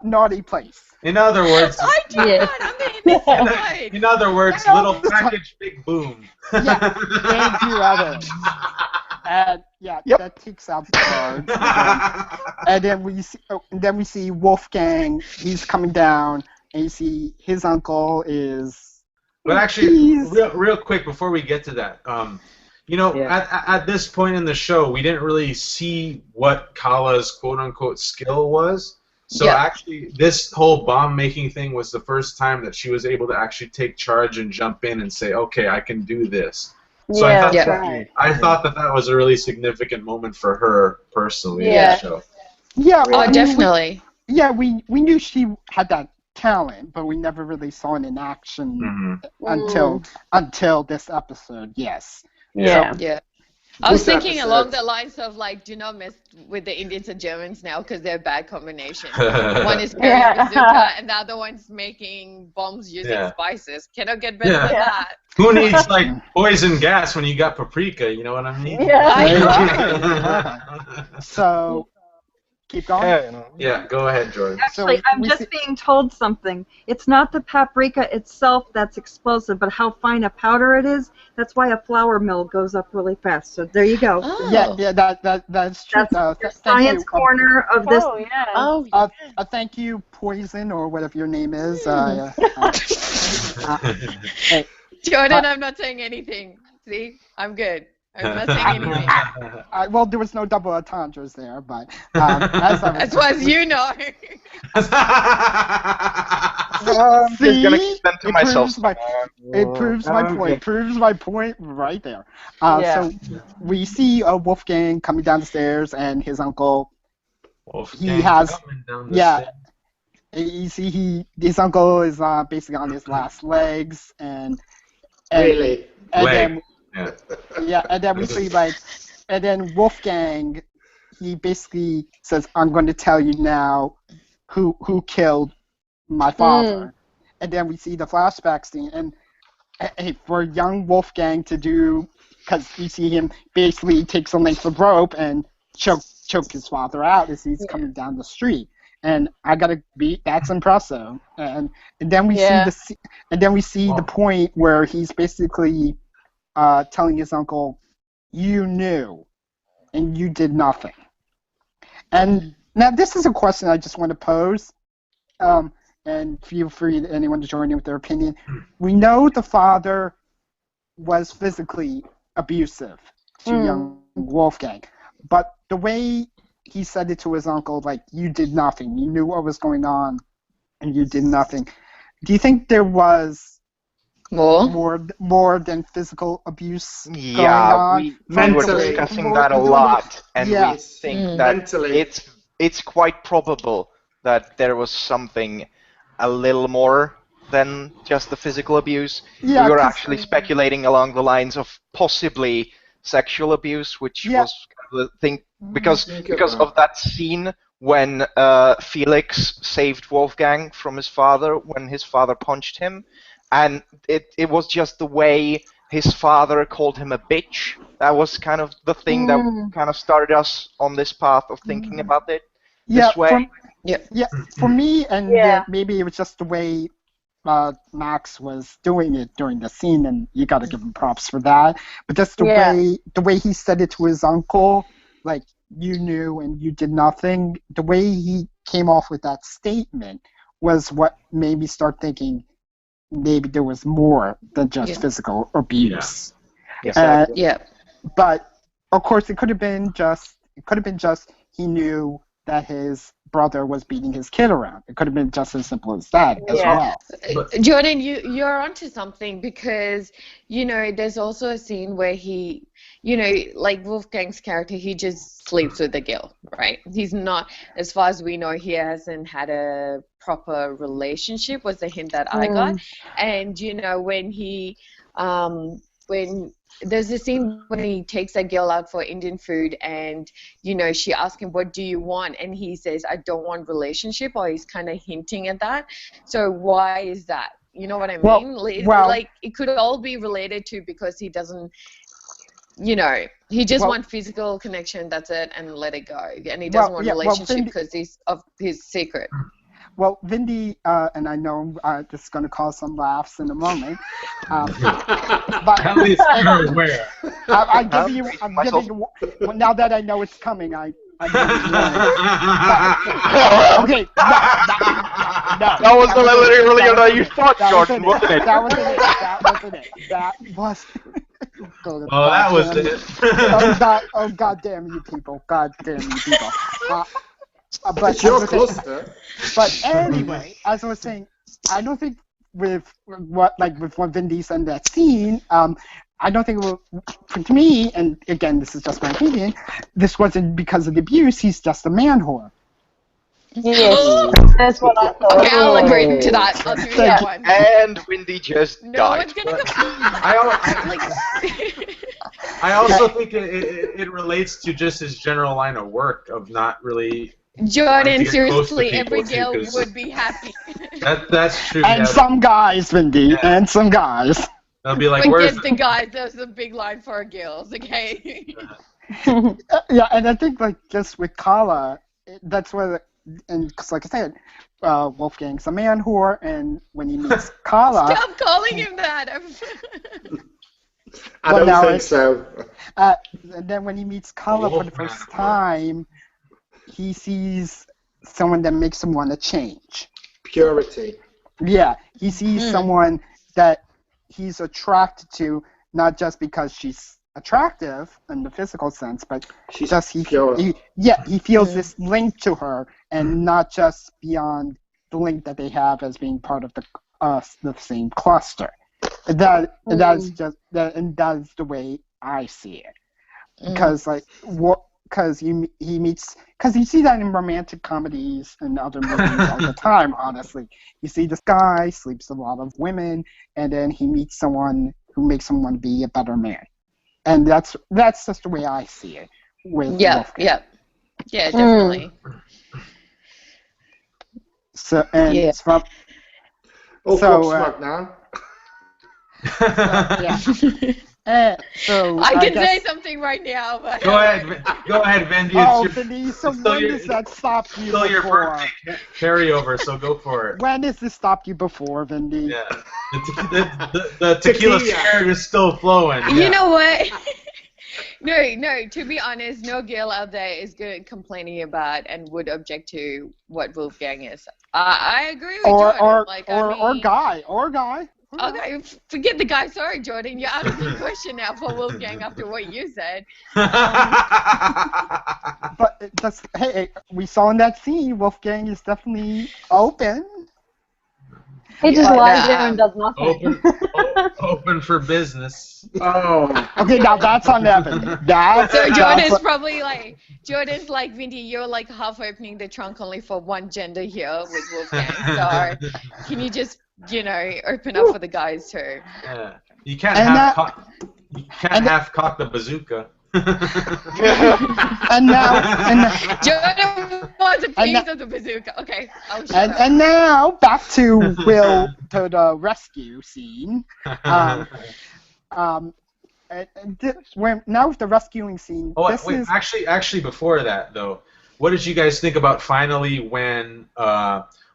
naughty place. In other words, I do not. I'm the innocent side. In other words, little package, big boom. Yeah, thank you, Evan. And that takes out the cards. And then we see Wolfgang. He's coming down, and you see his uncle is. But actually, real quick before we get to that, at this point in the show, we didn't really see what Kala's quote unquote skill was. So actually, this whole bomb making thing was the first time that she was able to actually take charge and jump in and say, "Okay, I can do this." So I thought that was a really significant moment for her personally in the show. Yeah. Oh, definitely. We knew she had that talent, but we never really saw it in action until this episode. Yes. Yeah. I was thinking along the lines of like, do not mess with the Indians and Germans now because they're a bad combination. One is carrying bazooka and the other one's making bombs using spices. Cannot get better than that. Who needs like poison gas when you got paprika? You know what I mean? So, keep going. Yeah, go ahead, Jordan. Actually, I'm just being told something. It's not the paprika itself that's explosive, but how fine a powder it is. That's why a flour mill goes up really fast. So there you go. Oh. Yeah, that's true. That's the science corner of this. Oh, yeah. Thank you, Poison, or whatever your name is. Hey. Jordan, I'm not saying anything. See? I'm good. I'm not saying anything. Well, there was no double entendres there, but as far as you know. See, gonna keep them to myself. It proves my point. Proves my point right there. So we see Wolfgang coming down the stairs, and his uncle. Wolfgang he has coming down the stairs. You see, his uncle is basically on his last legs, and Really? And then we see and then Wolfgang, he basically says, "I'm going to tell you now who killed my father." And then we see the flashback scene, and for young Wolfgang to do, because we see him basically takes a length of rope and choke his father out as he's coming down the street. And I gotta that's impressive. And then we see the point where he's basically telling his uncle, "You knew, and you did nothing." And now this is a question I just want to pose, and feel free to anyone to join in with their opinion. We know the father was physically abusive to young Wolfgang, but the way he said it to his uncle, like, "You did nothing. You knew what was going on, and you did nothing." Do you think there was more than physical abuse going on? We were discussing that a lot, and we think that it's quite probable that there was something a little more than just the physical abuse. We were actually speculating along the lines of possibly sexual abuse, which was kind of the thing, because of that scene when Felix saved Wolfgang from his father when his father punched him, and it was just the way his father called him a bitch. That was kind of the thing that kind of started us on this path of thinking about it this way. For me, and Yeah. maybe it was just the way Max was doing it during the scene, and you got to give him props for that. But just the way he said it to his uncle, like, you knew and you did nothing. The way he came off with that statement was what made me start thinking maybe there was more than just physical abuse. Exactly. But of course, it could have been just he knew that his brother was beating his kid around. It could have been just as simple as that as well. Jordan, you're onto something, because there's also a scene where he, like Wolfgang's character, he just sleeps with the girl, right? He's not, as far as we know, he hasn't had a proper relationship, was the hint that I got. And when he when there's a scene when he takes that girl out for Indian food, and she asks him, what do you want? And he says, I don't want relationship, or he's kind of hinting at that. So why is that? You know what I mean? Like, it could all be related to, because he doesn't, he just wants physical connection, that's it, and let it go. And he doesn't want relationship because he's of his secret. Well, Vindy, and I know this is going to cause some laughs in a moment, but at least you're aware. I'm giving you, well, now that I know it's coming, I'm giving you okay, no. That was literally earlier you thought, Jordan, wasn't it? That wasn't it. That was Oh, that was it. Oh, God damn you people. God damn you people. But But anyway, as I was saying, I don't think with what Vin Diesel in that scene, I don't think it will, to me, and again, this is just my opinion, this wasn't because of the abuse, he's just a man whore. Yes, that's what I thought. Okay, I'll agree to that. I'll do that one. And Windy just died. No one's gonna I also think it relates to just his general line of work of not really. Jordan, seriously, every girl would be happy. That's true. And some guys, Vindy, and some guys. They'll be like, forget the guys, there's a big line for girls, okay? Yeah, and I think, like, just with Kala, that's where, and cause like I said, Wolfgang's a man whore, and when he meets Kala... Stop calling him that! I don't think so. And then when he meets Kala for the first time, he sees someone that makes him want to change. Purity. Yeah, he sees someone that he's attracted to, not just because she's attractive in the physical sense, but she's just he feels this link to her, and not just beyond the link that they have as being part of the same cluster. That's just that, and that's the way I see it. Because because you see that in romantic comedies and other movies all the time. Honestly, you see this guy sleeps with a lot of women, and then he meets someone who makes him want to be a better man, and that's just the way I see it. With Wolfgang. Yeah, definitely. So and it's from. Smart now. So I can say something right now, but go ahead, Vindy. Oh, Vindy, so when does that stop you before? Your birthday carryover, so go for it. When has this stopped you before, Vindy? Yeah, the tequila spirit is still flowing. Yeah. You know what? No. To be honest, no girl out there is good complaining about and would object to what Wolfgang is. I agree with Jordan. Or guy. Okay, forget the guy. Sorry, Jordan. You're out of the question now for Wolfgang after what you said. But hey, we saw in that scene, Wolfgang is definitely open. He just lies there and does nothing. Open for business. Oh. Okay, now that's on Evan. So Jordan's probably like, Vindy, you're like half opening the trunk only for one gender here with Wolfgang. So can you just, open up for the guys too? Yeah. You can't half cock the bazooka. and now Jordan wants a piece of the bazooka. Okay, I'll shut up. And now back to the rescue scene. now with the rescuing scene. Oh, this wait, is actually, before that though, what did you guys think about finally when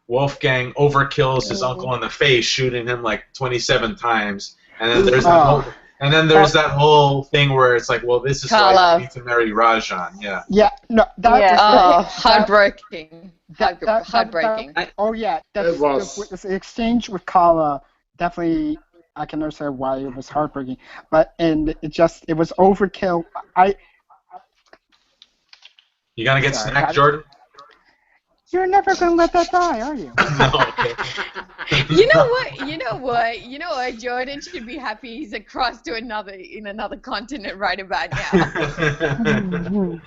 Wolfgang overkills his uncle in the face, shooting him like 27 times, and then there's that whole thing where it's like, well, this is why you need to marry Rajan. Yeah. Yeah. No. That heartbreaking. Heartbreaking. Oh yeah. It was. The exchange with Kala definitely. I can understand why it was heartbreaking, but it was overkill. You gonna get snack, Jordan? You're never gonna let that die, are you? No. Okay. You know what? Jordan should be happy he's across to another continent right about now.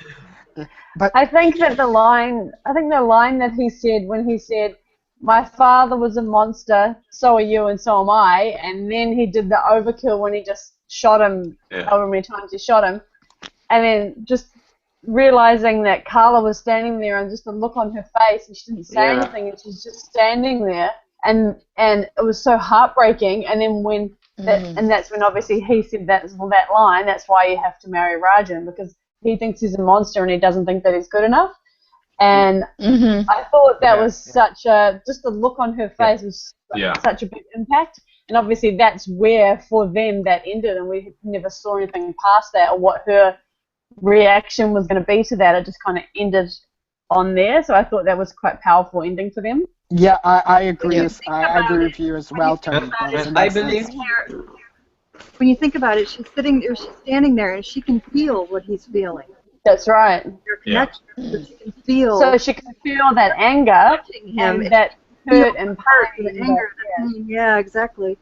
But I think the line that he said when he said, "My father was a monster, so are you, and so am I," and then he did the overkill when he just shot him, however many times he shot him, and then just realizing that Carla was standing there and just the look on her face, and she didn't say anything, and she's just standing there, and it was so heartbreaking. And then and that's when obviously he said that line. That's why you have to marry Rajan, because he thinks he's a monster and he doesn't think that he's good enough. And I thought that was just the look on her face was such a big impact. And obviously that's where for them that ended, and we never saw anything past that or what her reaction was going to be to that. It just kind of ended on there. So I thought that was quite powerful ending for them. Yeah, I agree. I agree with you as well, Tony. I believe. When you think about it, she's standing there, and she can feel what he's feeling. That's right. Their connection, so she can feel. So she can feel that anger and that hurt and pain. The anger, the pain. Yeah, exactly.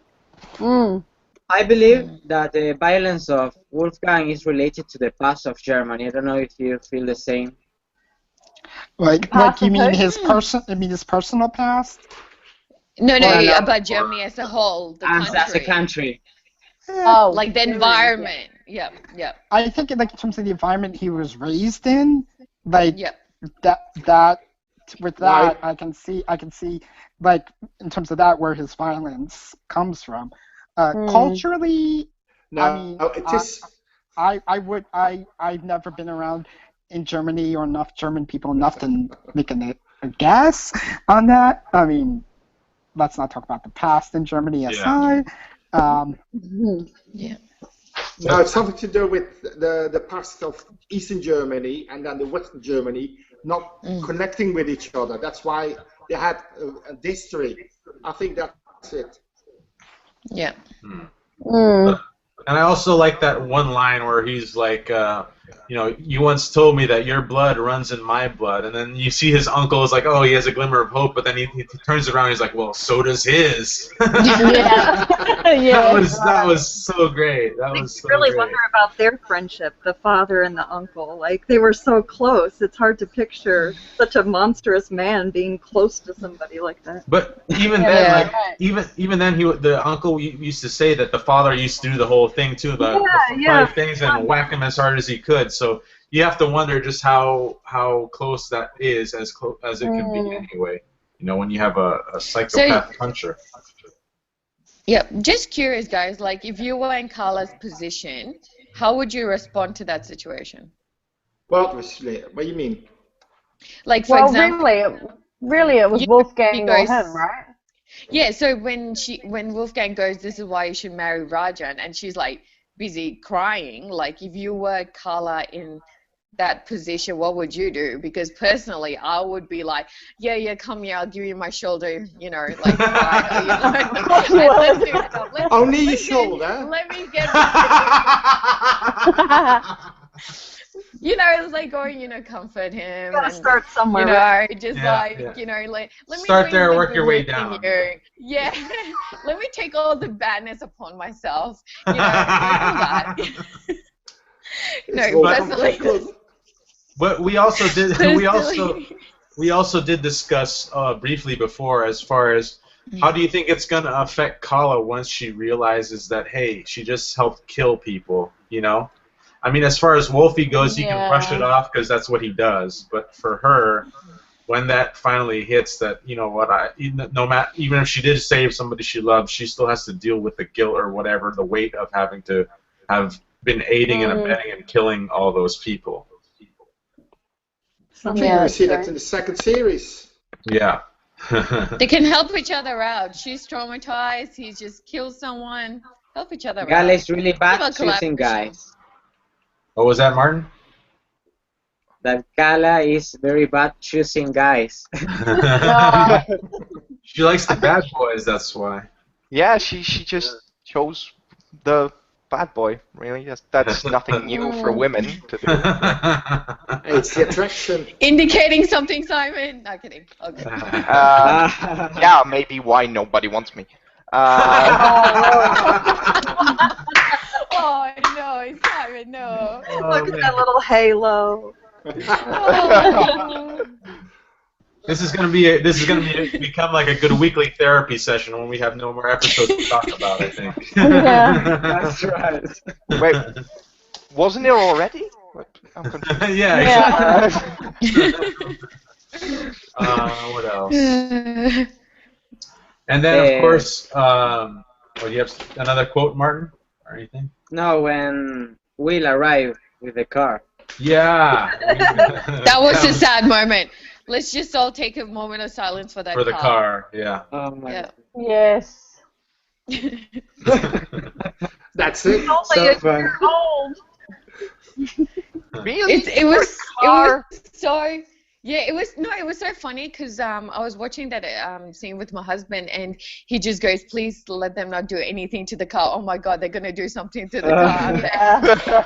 I believe that the violence of Wolfgang is related to the past of Germany. I don't know if you feel the same. Like you mean his personal past? No, about Germany as a whole, the country. As a country. Oh, like the environment. Yeah. I think in terms of the environment he was raised in, that with that I can see like in terms of that where his violence comes from. Culturally, I've never been around in Germany or enough German people enough to make a guess on that. I mean, let's not talk about the past in Germany aside. No, it's something to do with the past of Eastern Germany and then the Western Germany not connecting with each other. That's why they had a history. I think that's it. Yeah. And I also like that one line where he's like, you once told me that your blood runs in my blood, and then you see his uncle is like, oh, he has a glimmer of hope, but then he turns around and he's like, well, so does his. That was so great. That was so really great. wonder about their friendship, the father and the uncle. Like, they were so close. It's hard to picture such a monstrous man being close to somebody like that. But even then, even then, the uncle used to say that the father used to do the whole thing too, the 5 things, and whack him as hard as he could. So you have to wonder just how close that is, as close as it can be anyway. When you have a psychopath puncher. Yeah, just curious, guys. Like, if you were in Carla's position, how would you respond to that situation? What do you mean? Like, for example, really, it was Wolfgang or him, right? Yeah. So when Wolfgang goes, this is why you should marry Rajan, and she's like busy crying. Like, if you were Carla in that position, what would you do? Because personally, I would be like, yeah, come here, I'll give you my shoulder, like, let's do stuff. Only your shoulder. Let me get it's like going, comfort him. You gotta start somewhere. Let me start there, work your way down. Yeah, let me take all the badness upon myself. All that. Personally. But we also did discuss briefly before, as far as how do you think it's going to affect Kala once she realizes that, hey, she just helped kill people, I mean, as far as Wolfie goes, he can brush it off because that's what he does. But for her, when that finally hits, that you know what, even if she did save somebody she loved, she still has to deal with the guilt or whatever, the weight of having to have been aiding and abetting and killing all those people. I think we see that in the second series. Yeah. They can help each other out. She's traumatized. He just kills someone. Help each other Gala out. is really bad About choosing collaboration. guys. What was that, Martin? That Gala is very bad choosing guys. She likes the bad boys, that's why. Yeah, she just chose the bad boy. Really, that's nothing new for women to do. It's the attraction. Indicating something, Simon. Not kidding. Okay. Yeah, maybe why nobody wants me. Oh no, Simon, no. Look at that little halo. Oh. This is gonna become like a good weekly therapy session when we have no more episodes to talk about, I think. Yeah. That's right. Wait, wasn't there already? I'm confused. Yeah, exactly. What else? And then, of course, do you have another quote, Martin, or anything? No, when Will arrived with the car. Yeah. That was a sad moment. Let's just all take a moment of silence for that For the car, yeah. Oh my Yeah. Yes. That's it. Only So a fun. year old. Really? It was so. Yeah, it was so funny because I was watching that scene with my husband, and he just goes, "Please let them not do anything to the car. Oh my God, they're gonna do something to the car."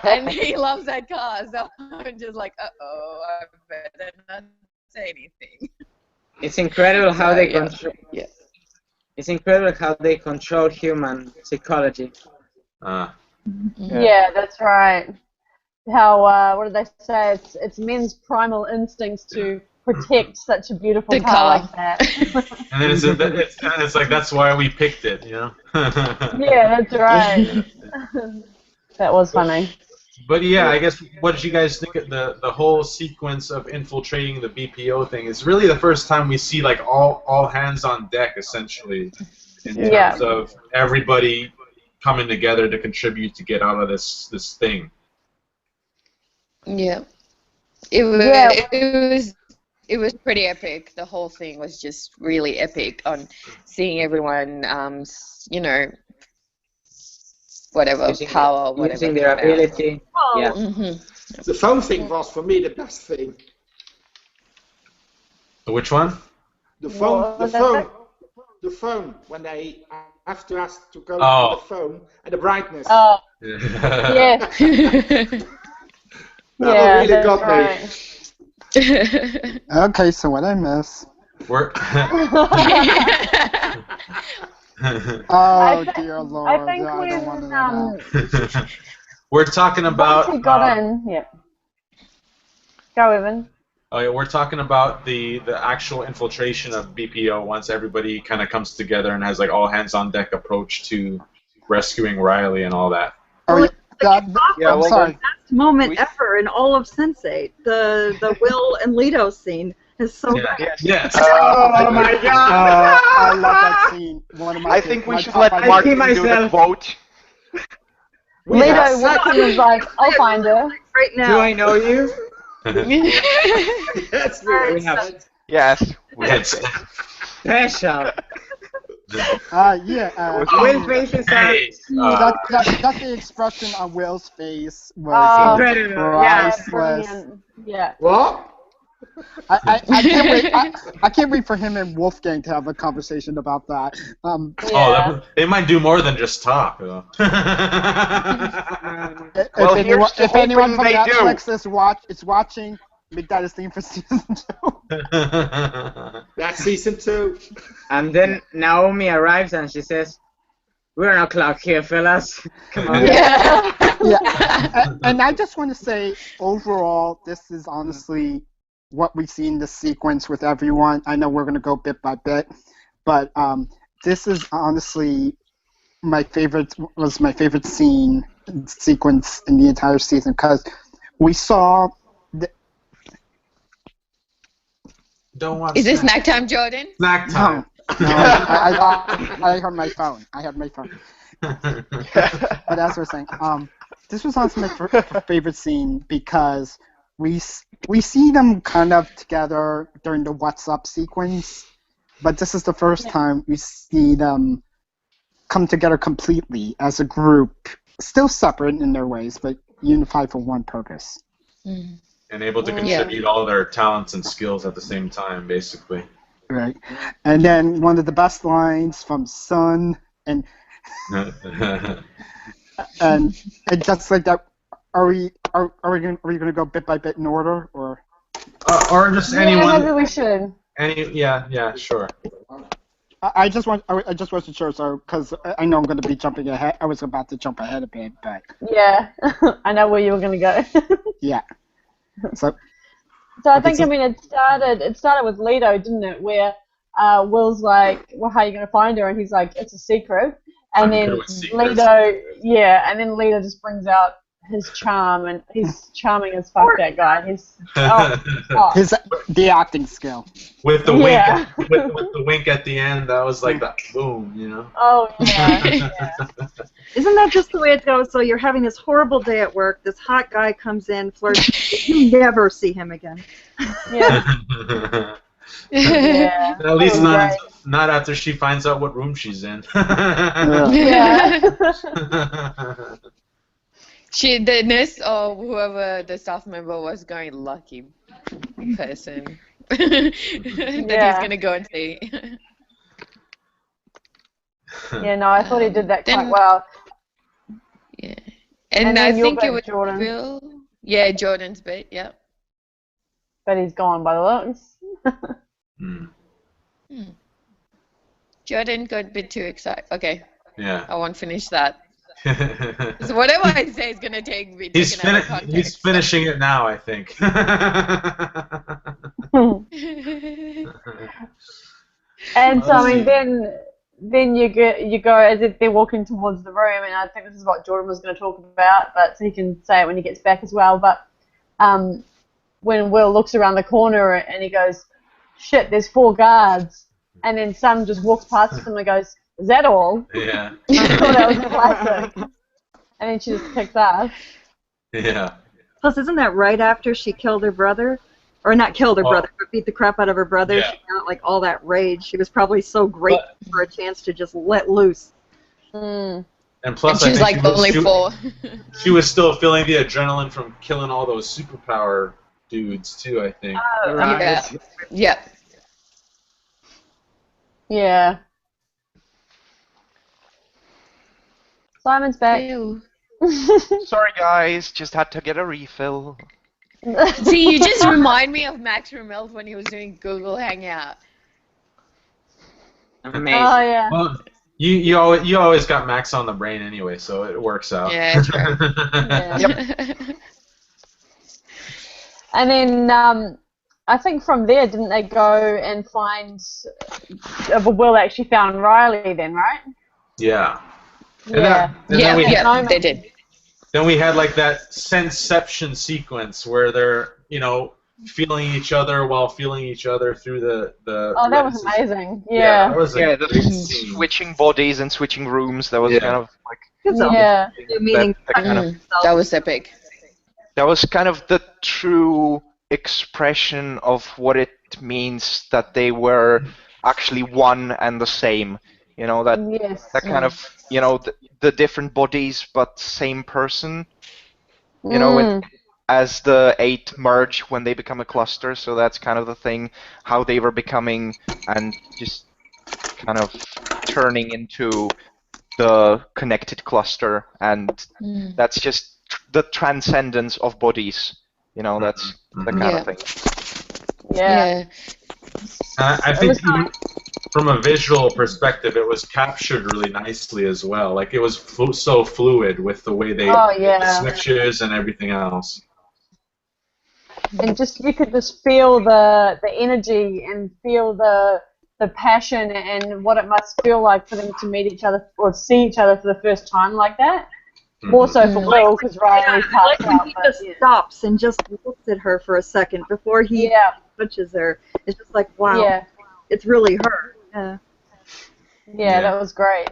And he loves that car, so I'm just like, "Uh-oh, I better not say anything." It's incredible how they yeah. control. Yeah. It's incredible how they control human psychology. Yeah, that's right. How what did they say? It's men's primal instincts to protect such a beautiful The car car. like that. And then it's like that's why we picked it, you know. Yeah, that's right. That was funny. But yeah, I guess what did you guys think of the whole sequence of infiltrating the BPO thing? It's really the first time we see like all hands on deck essentially, in terms of everybody coming together to contribute to get out of this thing. Yeah. It was pretty epic. The whole thing was just really epic on seeing everyone, you know, whatever power, whatever. Using their ability. Oh, Yeah. The phone thing was for me the best thing. Which one? The phone when they have to ask to go to the phone and the brightness. Oh, Yeah. yeah. That really got me. Okay, so what I miss? We're Oh dear Lord! I think I don't want to know that. we're talking about. Once he got in, yeah. Go, Evan. Oh yeah, we're talking about the actual infiltration of BPO once everybody kind of comes together and has like all hands on deck approach to rescuing Riley and all that. Oh, Well, I'm sorry. best moment ever in all of Sense8. The Will and Leto scene is so good. Yes. Oh my God! I love that scene. One of my. I think we should top let five- Martin do the quote. Leto Watson was like, I'll find her. Right now. Do I know you? Yes, We have Yes. Yes. special. Will faces Hey, That the expression on Will's face was Incredible. priceless. Brilliant. Yeah. What? I can't wait. I can't wait for him and Wolfgang to have a conversation about that. They might do more than just talk. Though. If anyone from they do. Netflix is watching, make that a theme for season 2. That's season 2. And then Naomi arrives and she says, "We're on a clock here, fellas. Come on." Yeah. And I just want to say, overall, this is honestly what we see in the sequence with everyone. I know we're going to go bit by bit, but this is honestly my favorite sequence in the entire season, because we saw Don't want Is it snack. snack time, Jordan? Snack time. No, I thought. Snack No, time. I thought I heard my phone. I heard my phone. But as we're saying, this was also my favorite scene because we see them kind of together during the What's Up sequence, but this is the first time we see them come together completely as a group, still separate in their ways, but unified for one purpose. Mm. And able to contribute all their talents and skills at the same time, basically. Right. And then one of the best lines from Sun and just like that. Are we gonna go bit by bit in order or just Yeah, anyone? maybe we should. Yeah, sure. I just wasn't sure, so because I know I'm going to be jumping ahead. I was about to jump ahead a bit, but Yeah, I know where you were going to go. yeah. So I think it started with Leto, didn't it? Where Will's like, "Well, how are you going to find her?" And he's like, "It's a secret." And I'm then good with secrets. Leto just brings out his charm, and he's charming as fuck. That guy, the acting skill. With the wink, with the wink at the end, that was like that boom, you know. Oh yeah. Isn't that just the way it goes? So you're having this horrible day at work. This hot guy comes in, flirts. You never see him again. Yeah. Yeah. At least not after she finds out what room she's in. Yeah. The nurse or whoever the staff member was going, lucky person that he's gonna go and see. Yeah, no, I thought he did that quite Then- well. Yeah, and then I your think it bit, was Jordan. Bill. Yeah, Jordan's bit. Yeah. But he's gone by the looks. Jordan got a bit too excited. Okay, Yeah. I won't finish that. So whatever I say is gonna take me. He's finishing it now, I think. And so I mean, then you go as if they're walking towards the room, and I think this is what Jordan was going to talk about, but so he can say it when he gets back as well. But when Will looks around the corner and he goes, "Shit, there's 4 guards," and then Sam just walks past him and goes, "Is that all?" Yeah. I thought that was classic. And then she just kicks ass. Yeah. Plus, isn't that right after she killed her brother? Or not killed her brother, but beat the crap out of her brother. Yeah. She got like all that rage. She was probably so grateful for a chance to just let loose. Mm. And plus, And she's I think like only 4. She was still feeling the adrenaline from killing all those superpower dudes too, I think. Yeah. Yeah. Yeah. Simon's back. Ew. Sorry guys, just had to get a refill. See, you just remind me of Max Rummel when he was doing Google Hangout. Amazing. Oh yeah. Well, you always got Max on the brain anyway, so it works out. Yeah, true. Yeah. And then I think from there, didn't they go and find? Will actually found Riley then, right? Yeah. Yeah. Yeah, they did. Then we had like that Senseception sequence where they're, feeling each other while feeling each other through the Oh, that was amazing. Yeah, Yeah. that was Yeah, great the scene. switching bodies and switching rooms, that was Yeah. kind of like Yeah. Meaning that kind of That was epic. that was kind of the true expression of what it means that they were actually one and the same. Yes. That kind of the different bodies but same person. As the 8 merge when they become a cluster, so that's kind of the thing, how they were becoming and just kind of turning into the connected cluster, and that's just the transcendence of bodies. That's the kind of thing. Yeah. I think even from a visual perspective, it was captured really nicely as well. Like it was so fluid with the way they the switches and everything else. And you could just feel the energy and feel the passion and what it must feel like for them to meet each other or see each other for the first time like that. More so for Will, because Riley passed like when out. he just stops and just looks at her for a second before he touches her. It's just like, wow, Yeah. it's really her. Yeah. Yeah, that was great.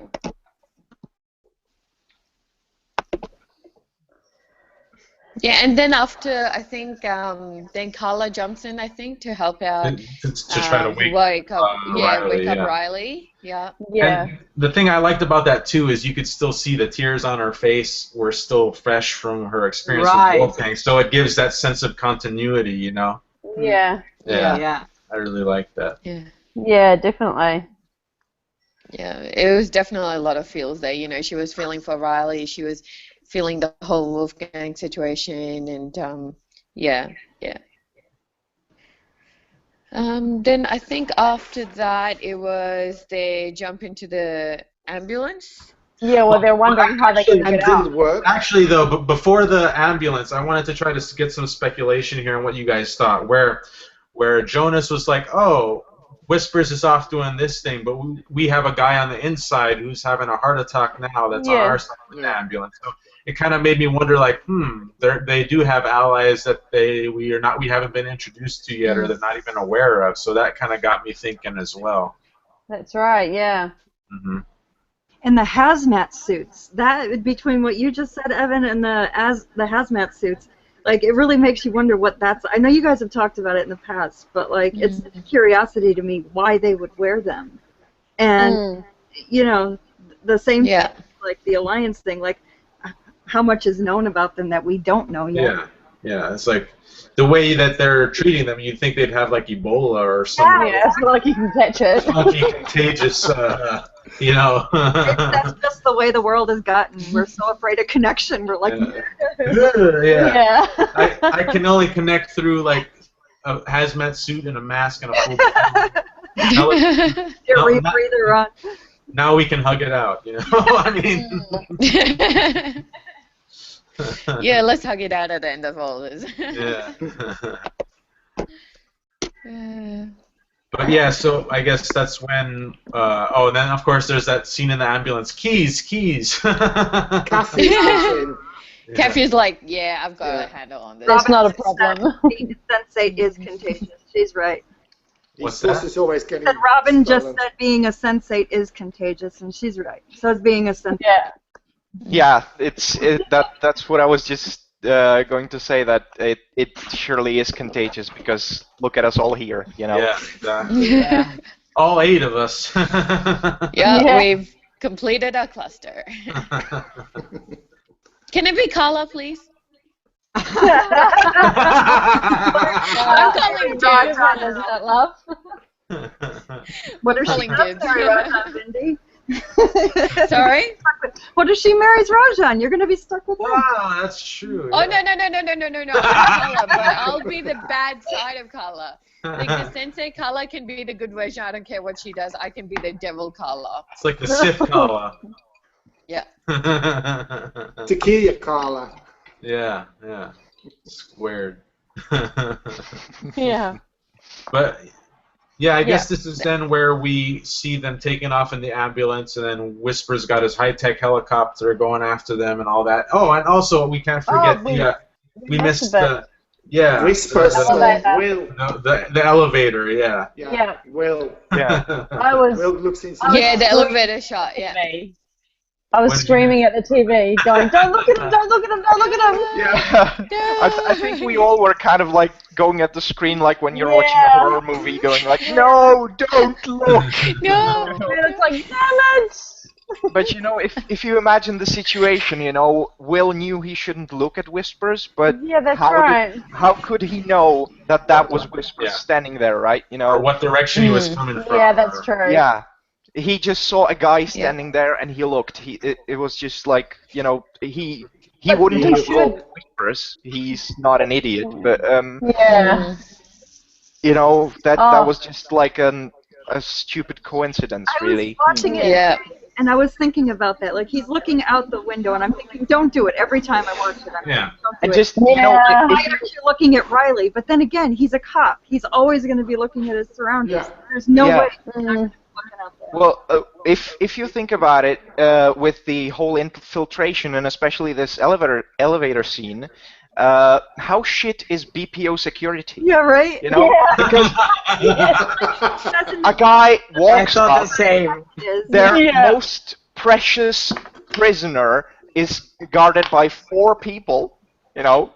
Yeah, and then after, I think, then Carla jumps in, I think, to help out, to try to wake up, Riley, wake up yeah. Riley. Yeah. Yeah. And the thing I liked about that too is you could still see the tears on her face were still fresh from her experience Right. with Wolfgang, so it gives that sense of continuity, you know. Yeah. Yeah. I really like that. Yeah. Yeah, definitely. Yeah, it was definitely a lot of feels there. You know, she was feeling for Riley, she was feeling the whole Wolfgang situation, and yeah. Then I think after that it was they jump into the ambulance. Yeah, well, they're wondering how they can And get out. didn't work. Actually, though, but before the ambulance, I wanted to try to get some speculation here on what you guys thought. Where Jonas was like, "Oh, Whispers is off doing this thing, but we have a guy on the inside who's having a heart attack now that's on our side of the ambulance." So it kind of made me wonder, like, they do have allies that we haven't been introduced to yet, or they're not even aware of. So that kind of got me thinking as well. That's right, yeah. Mm-hmm. And the hazmat suits, that between what you just said, Evan, and the hazmat suits, like, it really makes you wonder what that's. I know you guys have talked about it in the past, but like, it's a curiosity to me why they would wear them, and you know, the same thing, like the Alliance thing, like how much is known about them that we don't know yet. Yeah, it's like the way that they're treating them. You'd think they'd have like Ebola or something. Yeah, it's not like you can catch it. Funky, contagious, you know. That's just the way the world has gotten. We're so afraid of connection. We're like, yeah. I can only connect through like a hazmat suit and a mask and a full. Your rebreather on. Now we can hug it out, you know. I mean. Yeah, let's hug it out at the end of all this. But yeah, so I guess that's when. And then of course there's that scene in the ambulance. Keys. Kathy's like, yeah, I've got a handle on this. That's not a problem. Sense8 is contagious. She's right. What's that? Is always getting Robin just said being a Sense8 is contagious, and she's right. So it's being a Sense8. Yeah, that's what I was just going to say, that it surely is contagious, because look at us all here, you know. Yeah, exactly. All 8 of us. We've completed our cluster. Can it be Carla, please? I'm calling dibs. Love. What is she calling dibs? Sorry? What if she marries Rajan? You're going to be stuck with him. Wow, that's true. Oh, no. I'm Carla, but I'll be the bad side of Carla. Like the Sensei Carla can be the good version. I don't care what she does. I can be the devil Carla. It's like the Sith Carla. Yeah. Tequila Carla. Yeah. Squared. Yeah. But yeah, I guess this is then where we see them taking off in the ambulance, and then Whisper's got his high-tech helicopter going after them and all that. Oh, and also we can't forget we missed the Whispers. The elevator. Yeah. Will. Yeah. Will looks inside. Yeah, the elevator shot. Yeah. I was screaming at the TV, going, "Don't look at him! Don't look at him! Don't look at him!" Yeah. I think we all were kind of like going at the screen, like when you're watching a horror movie, going like, "No, don't look!" No. And it's like, damn it! But you know, if you imagine the situation, you know, Will knew he shouldn't look at Whispers, but how could he know that was Whispers standing there, right? You know, or what direction he was coming from. Yeah, that's true. Yeah. He just saw a guy standing there, and he looked. It was just like, you know, he wouldn't have called Whispers. He's not an idiot, but you know, that was just like a stupid coincidence, really. I was watching it, and I was thinking about that. Like, he's looking out the window, and I'm thinking, don't do it. Every time I watch it, I'm thinking, don't do it. You know, why aren't you looking at Riley? But then again, he's a cop. He's always going to be looking at his surroundings. There's no way he's not going to be looking out there. Well, if you think about it, with the whole infiltration and especially this elevator scene, how shit is BPO security? Yeah, right? You know, Yeah. because Doesn't a guy I walks thought the up, same. is. their Yeah. most precious prisoner is guarded by 4 people, you know,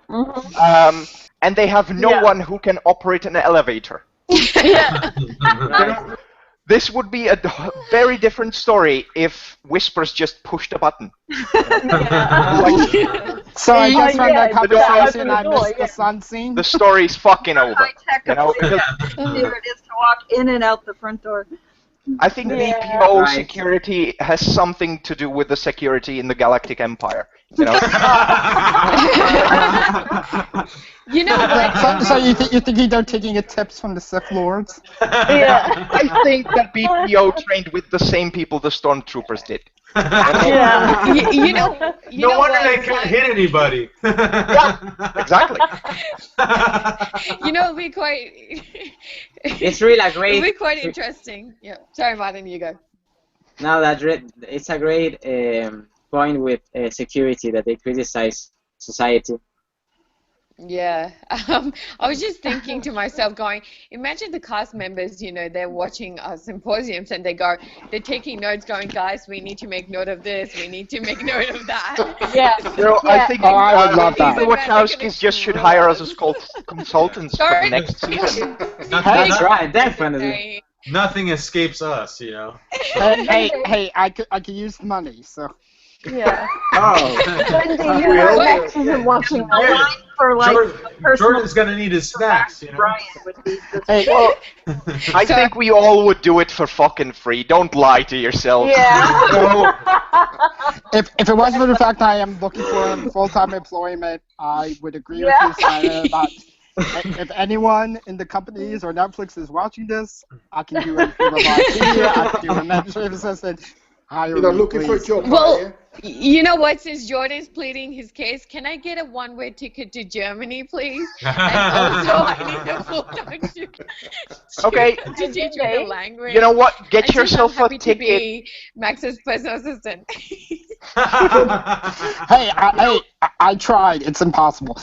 and they have no Yeah. one who can operate an elevator. Yeah. Right. This would be a very different story if Whispers just pushed a button. So I guess from yeah, the conversation, open the I door, missed yeah. the sun scene. The story's fucking over. High tech You know, because easier it is to walk in and out the front door. I think Yeah. BPO Right. security has something to do with the security in the Galactic Empire. You know, You know what? So you think they're taking tips from the Sith Lords? Yeah. I think that BPO trained with the same people the stormtroopers did. Yeah. You know No wonder what? they can't hit anybody. Exactly. You know, it'd be quite. It's really a great. It'd be quite interesting. Yeah. Sorry, Martin, you go. Now that it's a great point with security that they criticize society. Yeah. I was just thinking to myself, going, imagine the cast members, you know, they're watching our symposiums and they're taking notes, going, guys, we need to make note of this, we need to make note of that. Yeah. You know, I think I would love that. the Wachowskis just should hire us as consultants for the next season. That's right, definitely. Nothing escapes us, you know. Hey, I could use money, so. Yeah. Oh. Wendy, We you know hope- Max isn't watching. A line for like Jordan's gonna need his snacks, you know. Brian would be the Hey, Well, I think we all would do it for fucking free. Don't lie to yourself. Yeah. No. if it wasn't for the fact that I am looking for full-time employment, I would agree with Yeah. you, Simon, about if anyone in the companies or Netflix is watching this, I can do it for volunteer, I can do an administrative assistant. Hire You're not me, looking for a please. job, Well, are you? you know what? Since Jordan's pleading his case, can I get a one-way ticket to Germany, please? And also, I need a full-time Okay. to teach me the language. You know what? I'm Get just yourself happy a to ticket. be Max's personal assistant. Hey, I tried. It's impossible.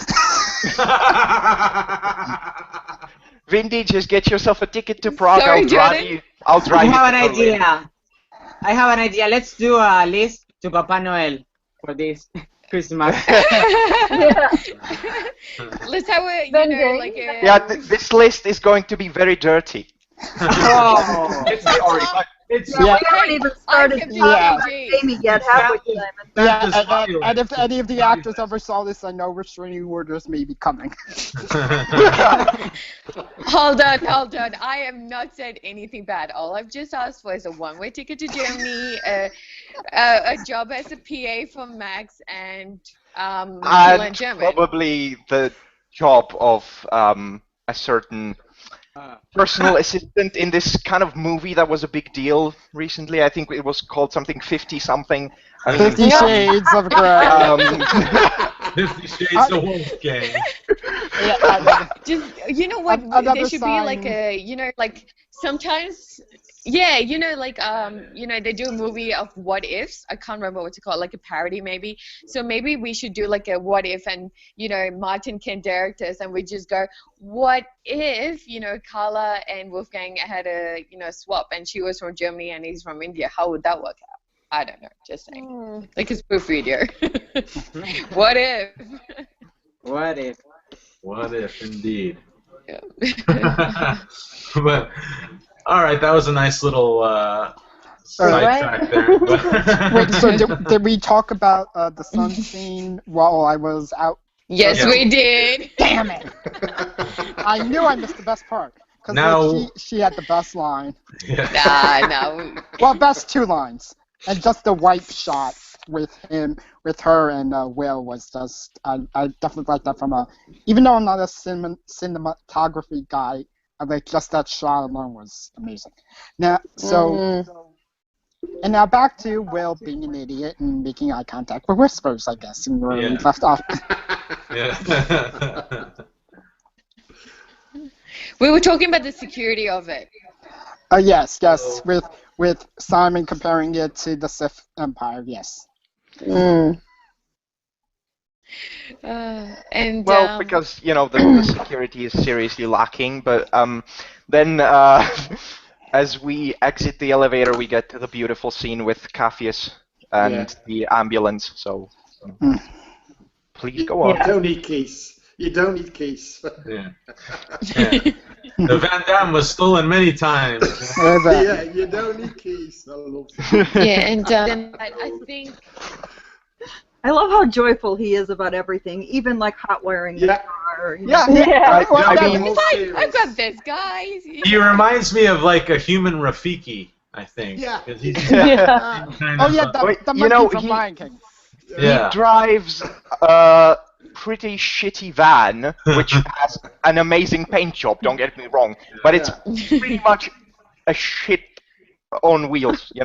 Vindy, just get yourself a ticket to Prague. Sorry, I'll drive Jordan? you. I'll I drive you. have an to Berlin. idea. I have an idea. Let's do a list to Papa Noel for this Christmas. Yeah. Let's have a, Benji? like a... Yeah, this list is going to be very dirty. Oh. It's sorry, but it's Yeah. We haven't even started kept it talking about PG. Jamie yet, have we, Simon? Yeah, That's just and if any of the actors ever saw this, I know restraining orders may be coming. Hold on. I have not said anything bad. All I've just asked for is a one-way ticket to Germany, a job as a PA for Max, and to learn And German. probably the job of a certain personal assistant in this kind of movie that was a big deal recently. I think it was called something 50 something. I mean, 50 Shades of Grey. 50 Shades of Wolfgang. Yeah, Just, you know what? Another There should be like sign. a, like sometimes, yeah, like they do a movie of what ifs. I can't remember what to call it, like a parody maybe. So maybe we should do like a what if, and Martin can direct us, and we just go, what if Carla and Wolfgang had a swap, and she was from Germany and he's from India? How would that work out? I don't know. Just saying. Like a spoof video. What if? What if? What if, indeed. Yeah. But all right, that was a nice little sidetrack there. Wait, so did we talk about the sun scene while I was out? Yes, Yeah. we did. Damn it! I knew I missed the best part. Now- Because she had the best line. Yeah. No. Well, best 2 lines. And just the wipe shot with her and Will was just, I definitely like that from even though I'm not a cinematography guy, I like just that shot alone was amazing. Now, and now back to Will being an idiot and making eye contact with Whispers, I guess, and where we Yeah. left off. Yeah. We were talking about the security of it. Yes, with Simon comparing it to the Sith Empire, yes. And Well, because the security is seriously lacking, but then as we exit the elevator, we get to the beautiful scene with Capheus and the ambulance. So please go on. You don't need keys. You don't need keys. Yeah. The Van Damme was stolen many times. Yeah, you don't need keys. I love it. yeah, and then I think I love how joyful he is about everything, even like hot wiring the car. I've got this, guys. He reminds me of like a human Rafiki, I think. Yeah. He's the monkey from Lion King. Yeah. He drives a pretty shitty van, which has an amazing paint job, don't get me wrong, but it's pretty much a shit on wheels, And,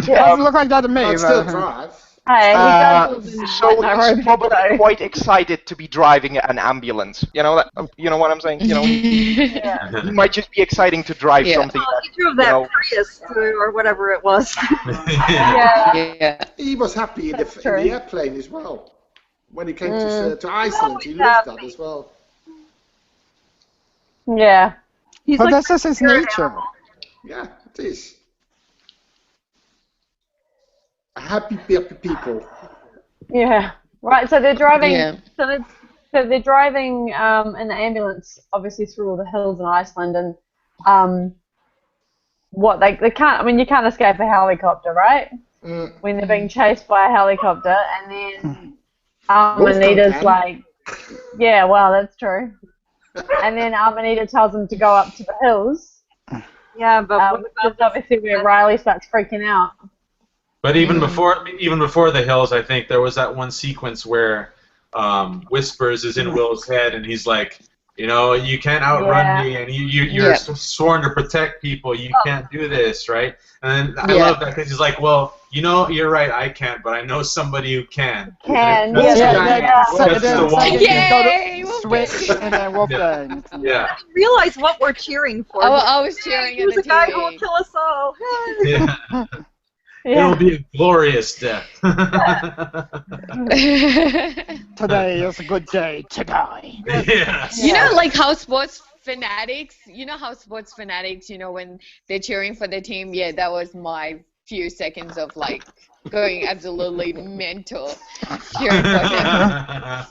doesn't look like that to me. I'd still drive. Hey, he does so he's probably quite excited to be driving an ambulance. You know what I'm saying? He might just be exciting to drive something. Well, he drove that Prius or whatever it was. yeah. He was happy in the airplane as well. When he came to Iceland, he loved that as well. Yeah. But that's just his nature. Yeah, it is. Happy people. Yeah. Right. So they're driving. Yeah. So they're driving in the ambulance, obviously through all the hills in Iceland, and what they can't. I mean, you can't escape a helicopter, right? When they're being chased by a helicopter, and then Amanita's like, yeah, well, that's true. And then Amanita tells them to go up to the hills. Yeah, but that's obviously where Riley starts freaking out. But even before the hills, I think there was that one sequence where Whispers is in Will's head, and he's like, you can't outrun me, and you're sworn to protect people. You can't do this, right? And then I love that because he's like, well, you're right, I can't, but I know somebody who can. Can, Switch and then we'll play. Yeah. I didn't realize what we're cheering for. I was cheering at the He's a guy who will kill us all. Yeah. It'll be a glorious death. Today is a good day to die. Yes. Like how sports fanatics, when they're cheering for the team, that was my few seconds of like going absolutely mental cheering for them.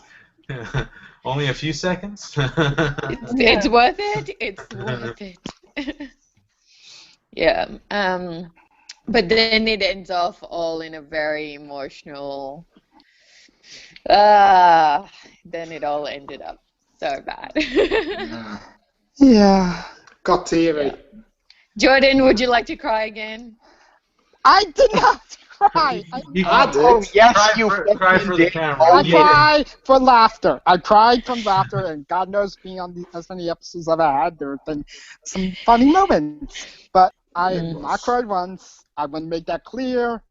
Only a few seconds? It's worth it. It's worth it. Yeah. But then it ends off all in a very emotional. Then it all ended up so bad. Yeah. Got teary. Yeah. Jordan, would you like to cry again? I did not cry. I did. Cry for the camera. I cried for laughter. I cried from laughter, and God knows, being on as many episodes I've had, there have been some funny moments. But I cried once. I want to make that clear.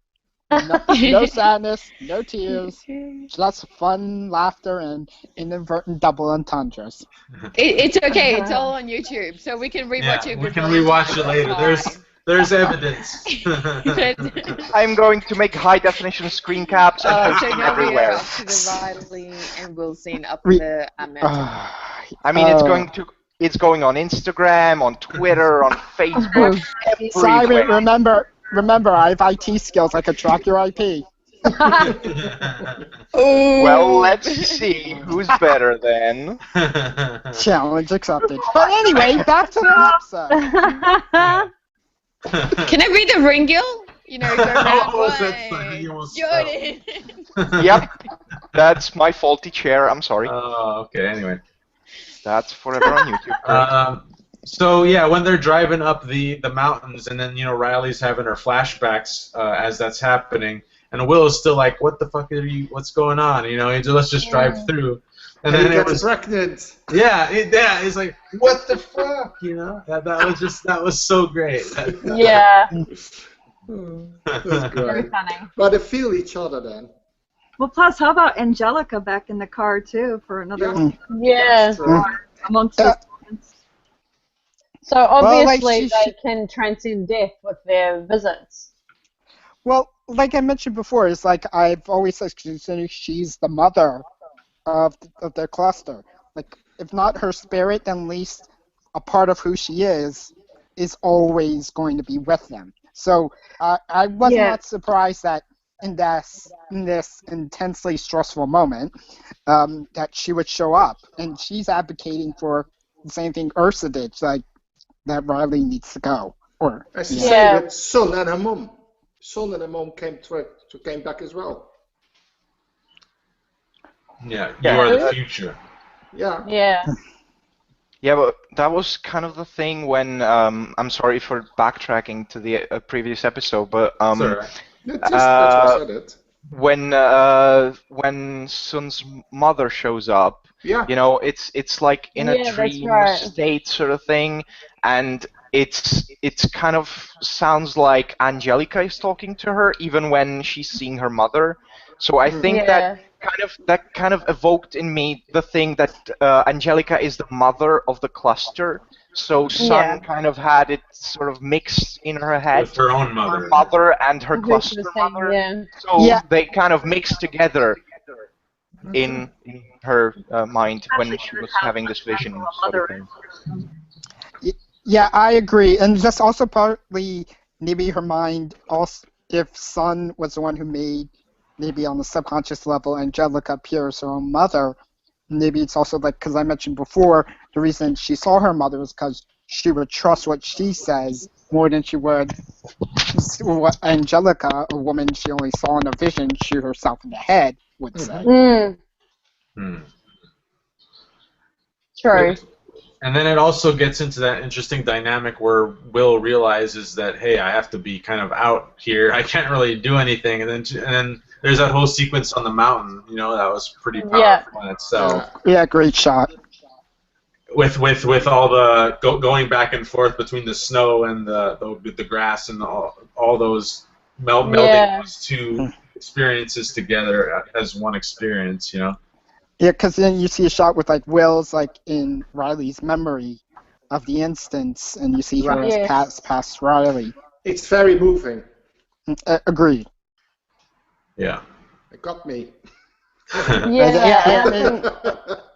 No sadness, no tears, just fun laughter and inadvertent double entendres. It's okay. It's all on YouTube, so we can rewatch it. We can rewatch it later. There's evidence. I'm going to make high definition screen caps and post them everywhere. Up to the Riley and Wilson up the I mean, it's going on Instagram, on Twitter, on Facebook, Simon, remember, I have IT skills. I can track your IP. Well, let's see who's better then. Challenge accepted. But anyway, back to the episode. Can I read the ringle? Go round Jordan. Yep, that's my faulty chair. I'm sorry. Oh, okay. Anyway, that's forever on YouTube. So yeah, when they're driving up the mountains, and then Riley's having her flashbacks as that's happening, and Will is still like, "What the fuck are you? What's going on?" Let's just drive through. And then it was pregnant. Yeah, it's like, what the fuck, that was so great. Yeah. That was great. Very funny. But they feel each other then. Well, plus, how about Angelica back in the car too for another? Yeah. Amongst us. So obviously they can transcend death with their visits. Well, like I mentioned before, it's like I've always considered she's the mother of their cluster. Like, if not her spirit, then at least a part of who she is always going to be with them. So I was Yeah. not surprised that in this intensely stressful moment, that she would show up, and she's advocating for the same thing Ursa did, like that Riley needs to go. Or As you yeah. say, Yeah. with Son and her mom. Son and her mom came back as well. Yeah, you Yeah, are the Who? future. Yeah. Yeah. yeah, but that was kind of the thing when I'm sorry for backtracking to the previous episode, but It's all right. That's why I said it. when Sun's mother shows up, Yeah. you know, it's like in a Yeah, that's dream right. state sort of thing, and it's kind of sounds like Angelica is talking to her even when she's seeing her mother. So I think Yeah. that kind of evoked in me the thing that Angelica is the mother of the cluster. So Yeah. Sun kind of had it sort of mixed in her head, With her own her mother. mother and her Who she cluster was saying, mother. yeah. So Yeah. they kind of mixed together Okay. in her mind when she was having this vision sort of thing. Yeah, I agree, and that's also partly maybe her mind. Also, if Sun was the one who made, maybe on the subconscious level, Angelica appear as her own mother, maybe it's also like, because I mentioned before, the reason she saw her mother was because she would trust what she says more than she would what Angelica, a woman she only saw in a vision, shoot herself in the head, would say. Mm, Hmm. true. And then it also gets into that interesting dynamic where Will realizes that, hey, I have to be kind of out here. I can't really do anything. And then there's that whole sequence on the mountain. You know, that was pretty Yeah. powerful in itself. Yeah, great shot. With all the going back and forth between the snow and the grass and all those melding Yeah. those two experiences together as one experience. You know. Yeah, because then you see a shot with like Will's like in Riley's memory of the instance, and you see her as Yes. past Riley. It's very moving. Agreed. Yeah. It got me. Yeah.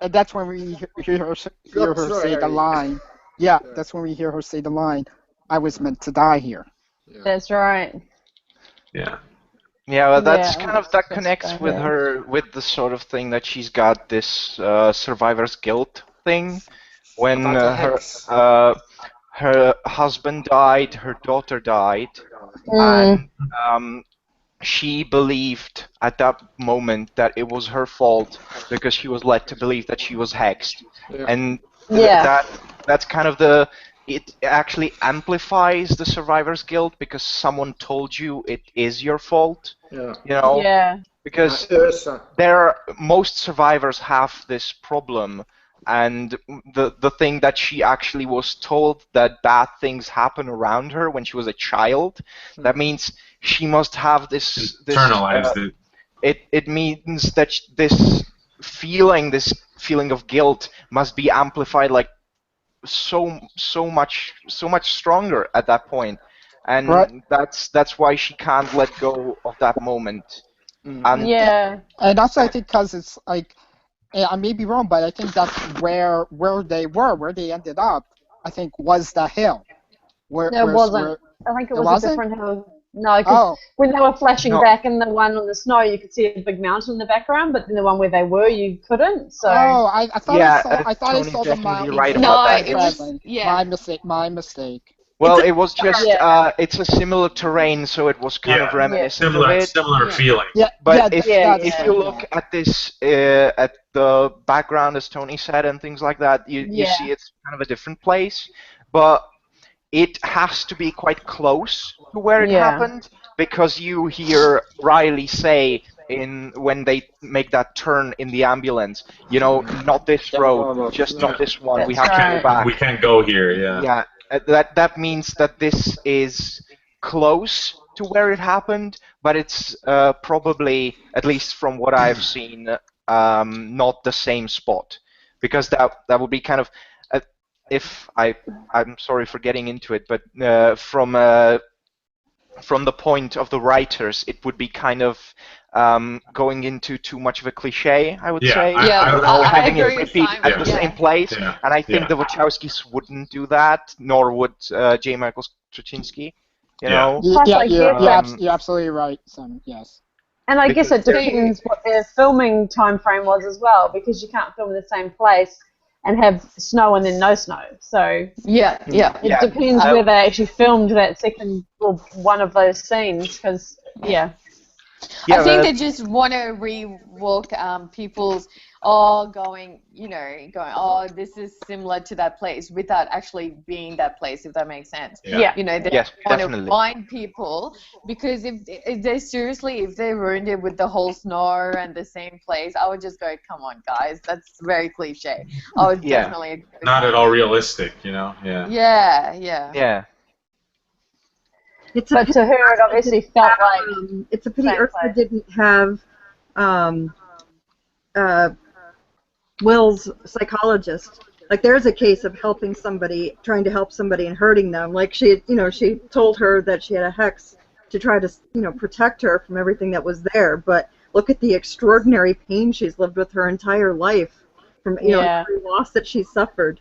And that's when we hear her say the Harry. line. Yeah, that's when we hear her say the line, "I was meant to die here." Yeah. That's right. Yeah. Yeah, well, that's Yeah, kind of that that's connects right, with yeah. her with the sort of thing that she's got this survivor's guilt thing when About the hex. her husband died, her daughter died, Mm, and she believed at that moment that it was her fault because she was led to believe that she was hexed, Yeah. and yeah. that's kind of the it actually amplifies the survivor's guilt because someone told you it is your fault, Yeah. you know, Yeah. because Ursa. most survivors have this problem, and the thing that she actually was told that bad things happen around her when she was a child, that means she must have this Internalized it. it means that this feeling of guilt must be amplified like so much stronger at that point, and Right. that's why she can't let go of that moment. And Yeah. And also, I think because it's like, I may be wrong, but I think that's where they ended up. I think was the hill. Where No, it wasn't. I think it was a wasn't? different hill. No, because when they were flashing No. back in the one on the snow, you could see a big mountain in the background, but in the one where they were, you couldn't. So I thought Yeah, I Tony's saw the definitely mountain. right and about No, that. it was traveling. yeah. My mistake. Well, It's a- it was just Yeah. it's a similar terrain, so it was kind of Yeah. reminiscent of it. Similar Yeah. feeling. Yeah, But Yeah, if yeah. you look at this at the background, as Tony said, and things like that, you Yeah. see it's kind of a different place, but it has to be quite close to where it Yeah. happened because you hear Riley say when they make that turn in the ambulance, you know, not this road, just not this one. We That's have to go right. back. We can't go here. Yeah. Yeah, that means that this is close to where it happened, but it's probably, at least from what I've seen, not the same spot, because that would be kind of, if I'm sorry for getting into it, but from from the point of the writers, it would be kind of going into too much of a cliche, I would say. Having it repeat at the same place. And I think the Wachowskis wouldn't do that, nor would J. Michael Straczynski. You know? You're absolutely right, Sam. Yes. And I guess it depends what their filming time frame was as well, because you can't film in the same place and have snow and then no snow. So it depends where they actually filmed that second or one of those scenes, because I think they just want to rework people's going, this is similar to that place without actually being that place, if that makes sense. They want to remind people, because if they ruined it with the whole snow and the same place, I would just go, come on, guys, that's very cliche. I would definitely agree with not that. at all realistic, Yeah. But to her, it obviously felt like it's a pity Ursula didn't have Will's psychologist. Like, there's a case of helping somebody, trying to help somebody and hurting them. Like, she told her that she had a hex to try to, protect her from everything that was there. But look at the extraordinary pain she's lived with her entire life from, every loss that she suffered.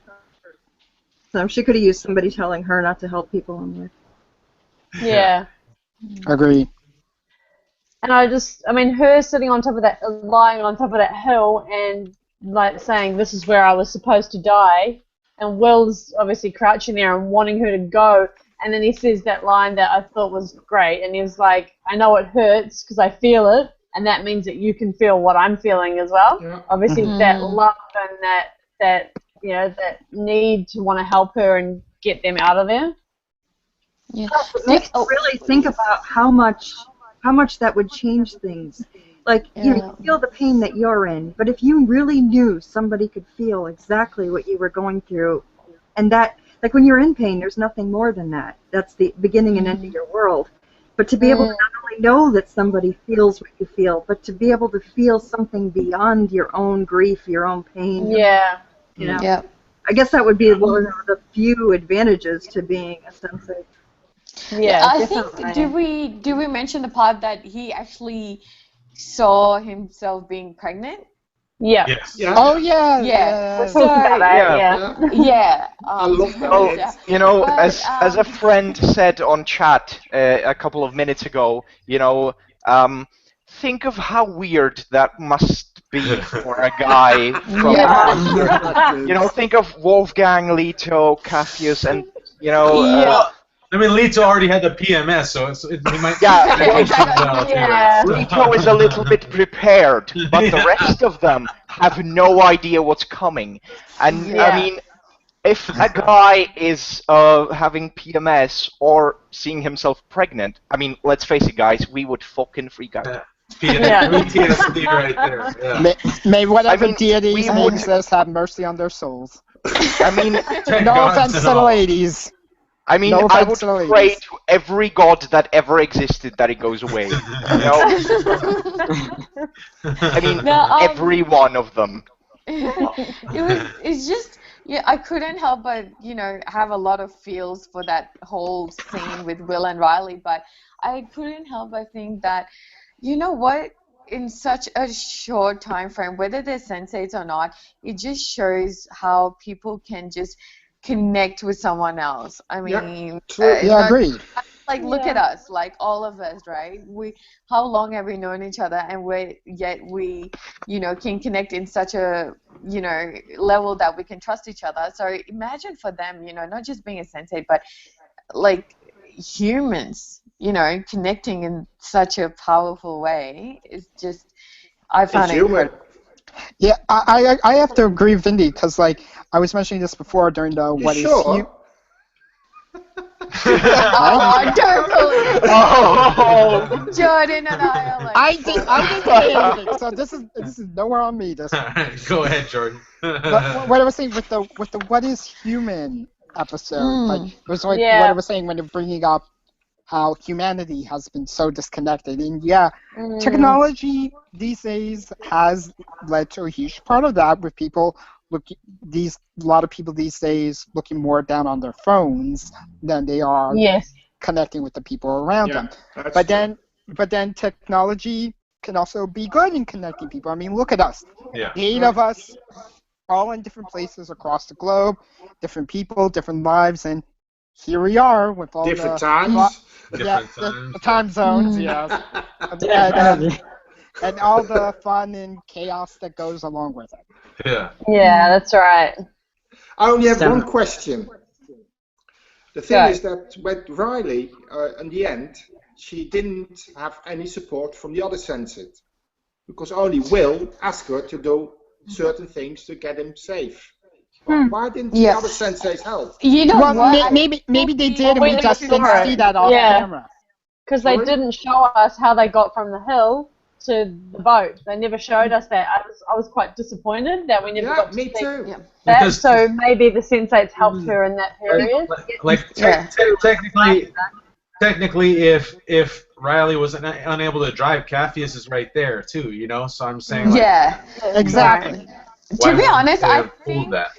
So she could have used somebody telling her not to help people in life. Agree. And her sitting on top of that, lying on top of that hill and like saying, this is where I was supposed to die, and Will's obviously crouching there and wanting her to go, and then he says that line that I thought was great, and he was like, I know it hurts because I feel it, and that means that you can feel what I'm feeling as well. Obviously that love and that need to want to help her and get them out of there. It makes you really think about how much that would change things. Like, you feel the pain that you're in, but if you really knew somebody could feel exactly what you were going through, and that, like, when you're in pain, there's nothing more than that. That's the beginning and end of your world. But to be able to not only know that somebody feels what you feel, but to be able to feel something beyond your own grief, your own pain. Yeah. I guess that would be one of the few advantages to being a sensei. I think, did we mention the part that he actually saw himself being pregnant? Yes. Oh yeah. We're talking about that. I love that. Well, as a friend said on chat a couple of minutes ago, think of how weird that must be for a guy from, think of Wolfgang, Leto, Cassius, and I mean, Leto already had the PMS, so he might. Leto is a little bit prepared, but the rest of them have no idea what's coming. And I mean, if a guy is having PMS or seeing himself pregnant, I mean, let's face it, guys, we would fucking freak out. PTSD right there. May whatever deities may exist have mercy on their souls. I mean, no offense to the ladies. I mean, I would pray to every god that ever existed that it goes away. I mean, every one of them. It's just, I couldn't help but, have a lot of feels for that whole scene with Will and Riley, but I couldn't help but think that, what? In such a short time frame, whether they're sensates or not, it just shows how people can just connect with someone else. I mean, agreed. Like, look at us, like all of us, right? How long have we known each other, and yet we, can connect in such a, level that we can trust each other. So imagine for them, not just being a sensate, but like humans, connecting in such a powerful way. It's just, I found it incredible. Yeah, I have to agree with Indy, because like I was mentioning this before during the what is you. Don't believe it. Jordan and I are like. I didn't say anything, so this is nowhere on me. This one. Go ahead, Jordan. But what I was saying with the what is human episode, like it was like what I was saying when they're bringing up how humanity has been so disconnected, and technology these days has led to a huge part of that, with people a lot of people these days looking more down on their phones than they are connecting with the people around them. That's But true. then technology can also be good in connecting people. I mean, look at us. Yeah. The 8 of us, all in different places across the globe, different people, different lives, and here we are with all Different the times. Different the times. time zones, yes, Definitely. and all the fun and chaos that goes along with it. Yeah. Yeah, that's right. I only have Some- one question. The thing is that with Riley, in the end, she didn't have any support from the other Sense8, because only Will asked her to do certain things to get him safe. Why didn't the Yeah. other Sense8 help? You know Well, what? maybe they did, and we we never just didn't saw it. see that off Yeah. camera. Because they Sorry? didn't show us how they got from the hill to the boat. They never showed us that. I was quite disappointed that we never Yeah, got to me see too. Yeah. that. Because- So maybe the Sense8s helped her in that period. Yeah. Technically, if Riley was unable to drive, Capheus is right there too, you know. So I'm saying, like, Yeah. Exactly. why To be wouldn't honest, they I have pulled think that?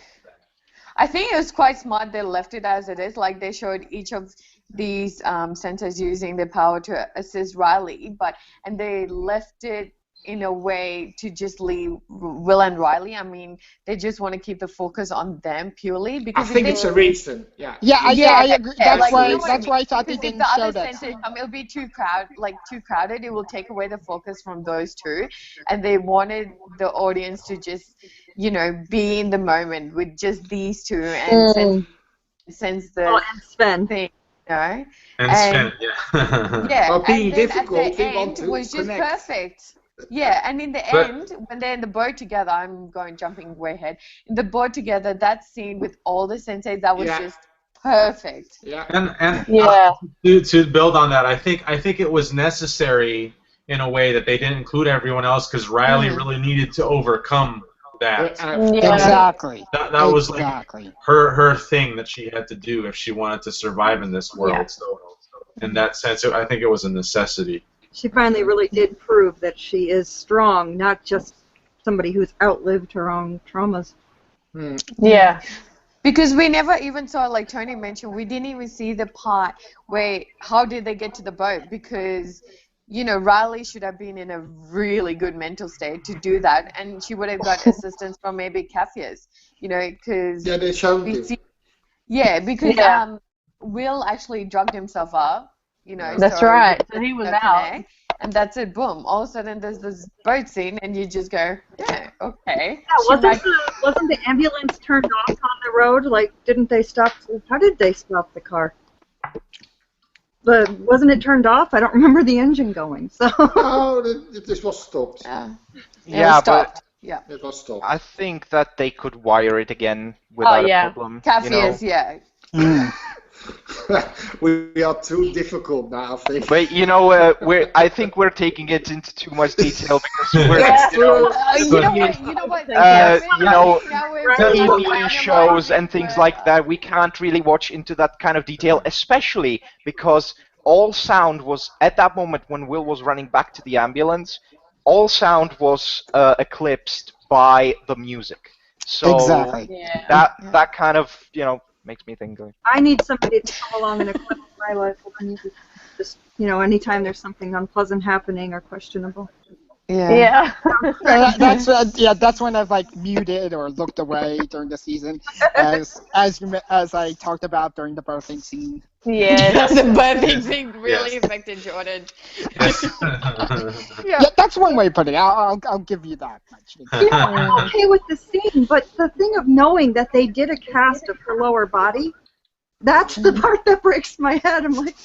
I think it was quite smart they left it as it is. Like they showed each of these centers using the power to assist Riley, and they left it in a way to just leave Will and Riley. I mean, they just want to keep the focus on them purely I because think it's a reason. Yeah. Yeah, I agree. That's like, you why. know what I That's mean? why I thought they Because if didn't the show other that. centers come, it'll be too crowded. It will take away the focus from those two, and they wanted the audience to just, be in the moment with just these two and sense the And Sven. thing, And And Sven, yeah. yeah, Well, being and then at difficult, the we want end to was just connect. perfect. Yeah, and in the But- end, when they're in the boat together, I'm jumping way ahead. In the boat together, that scene with all the senseis, that was Yeah. just perfect. Yeah. And Yeah. to build on that, I think it was necessary in a way that they didn't include everyone else because Riley really needed to overcome that. Yeah. Exactly. That was like Exactly. her thing that she had to do if she wanted to survive in this world. Yeah. So in that sense, I think it was a necessity. She finally really did prove that she is strong, not just somebody who's outlived her own traumas. Yeah. Because we never even saw, like Tony mentioned, we didn't even see the part where how did they get to the boat? Because, Riley should have been in a really good mental state to do that, and she would have got assistance from maybe Capheus, because Yeah, they showed it. because Yeah. Will actually drugged himself up, That's so right. So he was out. connect, and that's it. Boom! All of a sudden, there's this boat scene, and you just go, yeah, okay. Yeah, wasn't the ambulance turned off on the road? Like, didn't they stop? How did they stop the car? Wasn't it turned off? I don't remember the engine going. So. No, this was stopped. Yeah, but stopped. Yeah. It was stopped. I think that they could wire it again without a problem. Capheus, yeah. We are too difficult now, I think. But I think we're taking it into too much detail because we're, You know what? Now we're TV shows and things like that. We can't really watch into that kind of detail, especially because all sound was at that moment when Will was running back to the ambulance. All sound was eclipsed by the music. So Exactly. that kind of makes me think. I need somebody to come along and eclipse my life with music. Just anytime there's something unpleasant happening or questionable. Yeah. That's when I've muted or looked away during the season, as I talked about during the birthing scene. Yeah. The birthing scene really affected Jordan. Yeah, that's one way to put it. I'll give you that much. I'm okay with the scene, but the thing of knowing that they did a cast of her lower body, that's the part that breaks my head. I'm like,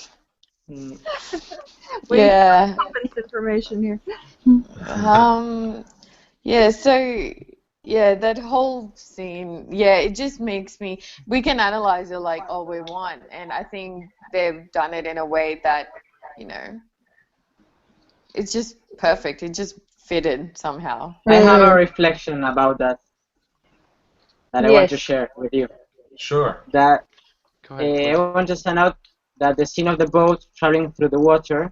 Yeah. Information here. That whole scene, it just makes me, we can analyze it like all we want, and I think they've done it in a way that, it's just perfect. It just fitted somehow. I have a reflection about that I want to share with you. Sure. That Go ahead, I want to stand out that the scene of the boat traveling through the water,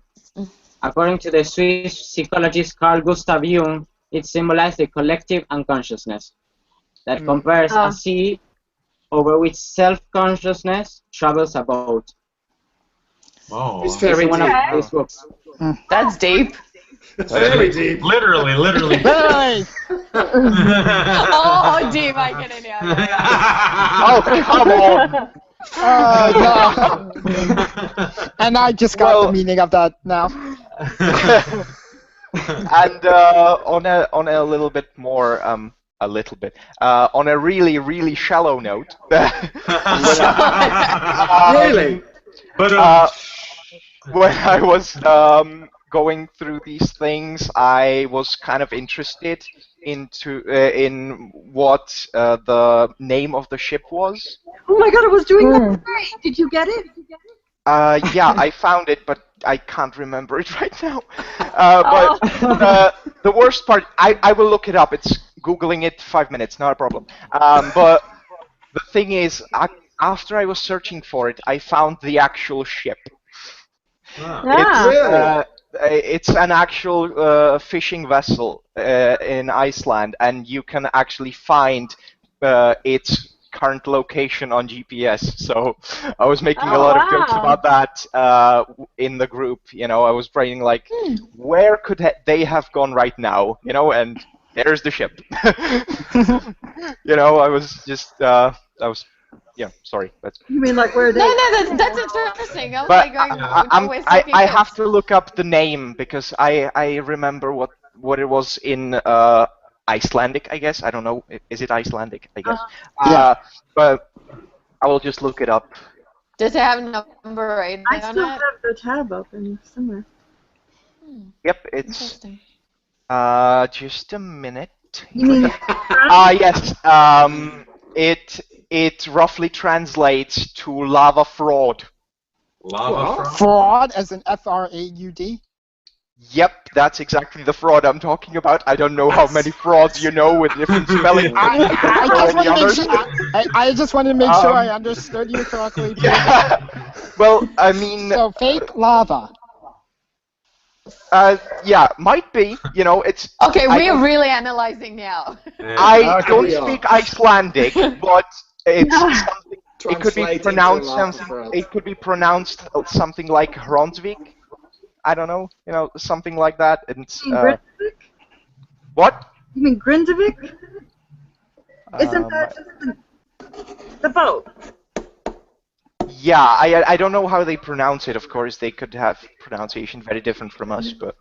according to the Swiss psychologist Carl Gustav Jung, it symbolizes the collective unconsciousness that compares a sea over which self-consciousness travels a boat. Oh, It's It's very in one deep. of his books. That's deep. It's very deep. literally. Literally. Oh, deep. I get it now. Oh, come on! No. And I just got Well- the meaning of that now. And on a little bit more, on a really shallow note. Really? But When I was going through these things, I was kind of interested in what the name of the ship was. Oh my god, I was doing that. Did you get it? Yeah, I found it, but I can't remember it right now. But the worst part, I will look it up. It's Googling it 5 minutes, not a problem. But the thing is, after I was searching for it, I found the actual ship. Ah. It's an actual fishing vessel in Iceland, and you can actually find its current location on GPS. So I was making a lot of jokes about that in the group. You know, I was praying like, where could they have gone right now? You know, and there's the ship. You know, I was just yeah, sorry. That's. You mean like where they? No, that's interesting. I was But like going, I have to look up the name because I remember what it was in Icelandic, I guess. I don't know. Is it Icelandic? I guess. Yeah. But I will just look it up. Does it have a number right I on still it? have the tab open somewhere. Yep, it's Interesting. just a minute. You mean? Yes. It roughly translates to lava fraud. lava fraud. Fraud as in F-R-A-U-D? Yep, that's exactly the fraud I'm talking about. I don't know how many frauds you know with different spelling. I just wanted to make sure I understood you correctly. Yeah. Well, I mean. So fake lava. Yeah, might be. You know, it's. Okay, we're really analyzing now. I don't we are. speak Icelandic, but it's something. It could be Translated pronounced to lava something. fraud. It could be pronounced something like Hronsvik. I don't know. You know, something like that. And Grindavik? what? You mean Grindavik? Isn't that the boat? Yeah, I don't know how they pronounce it. Of course, they could have pronunciation very different from us, but.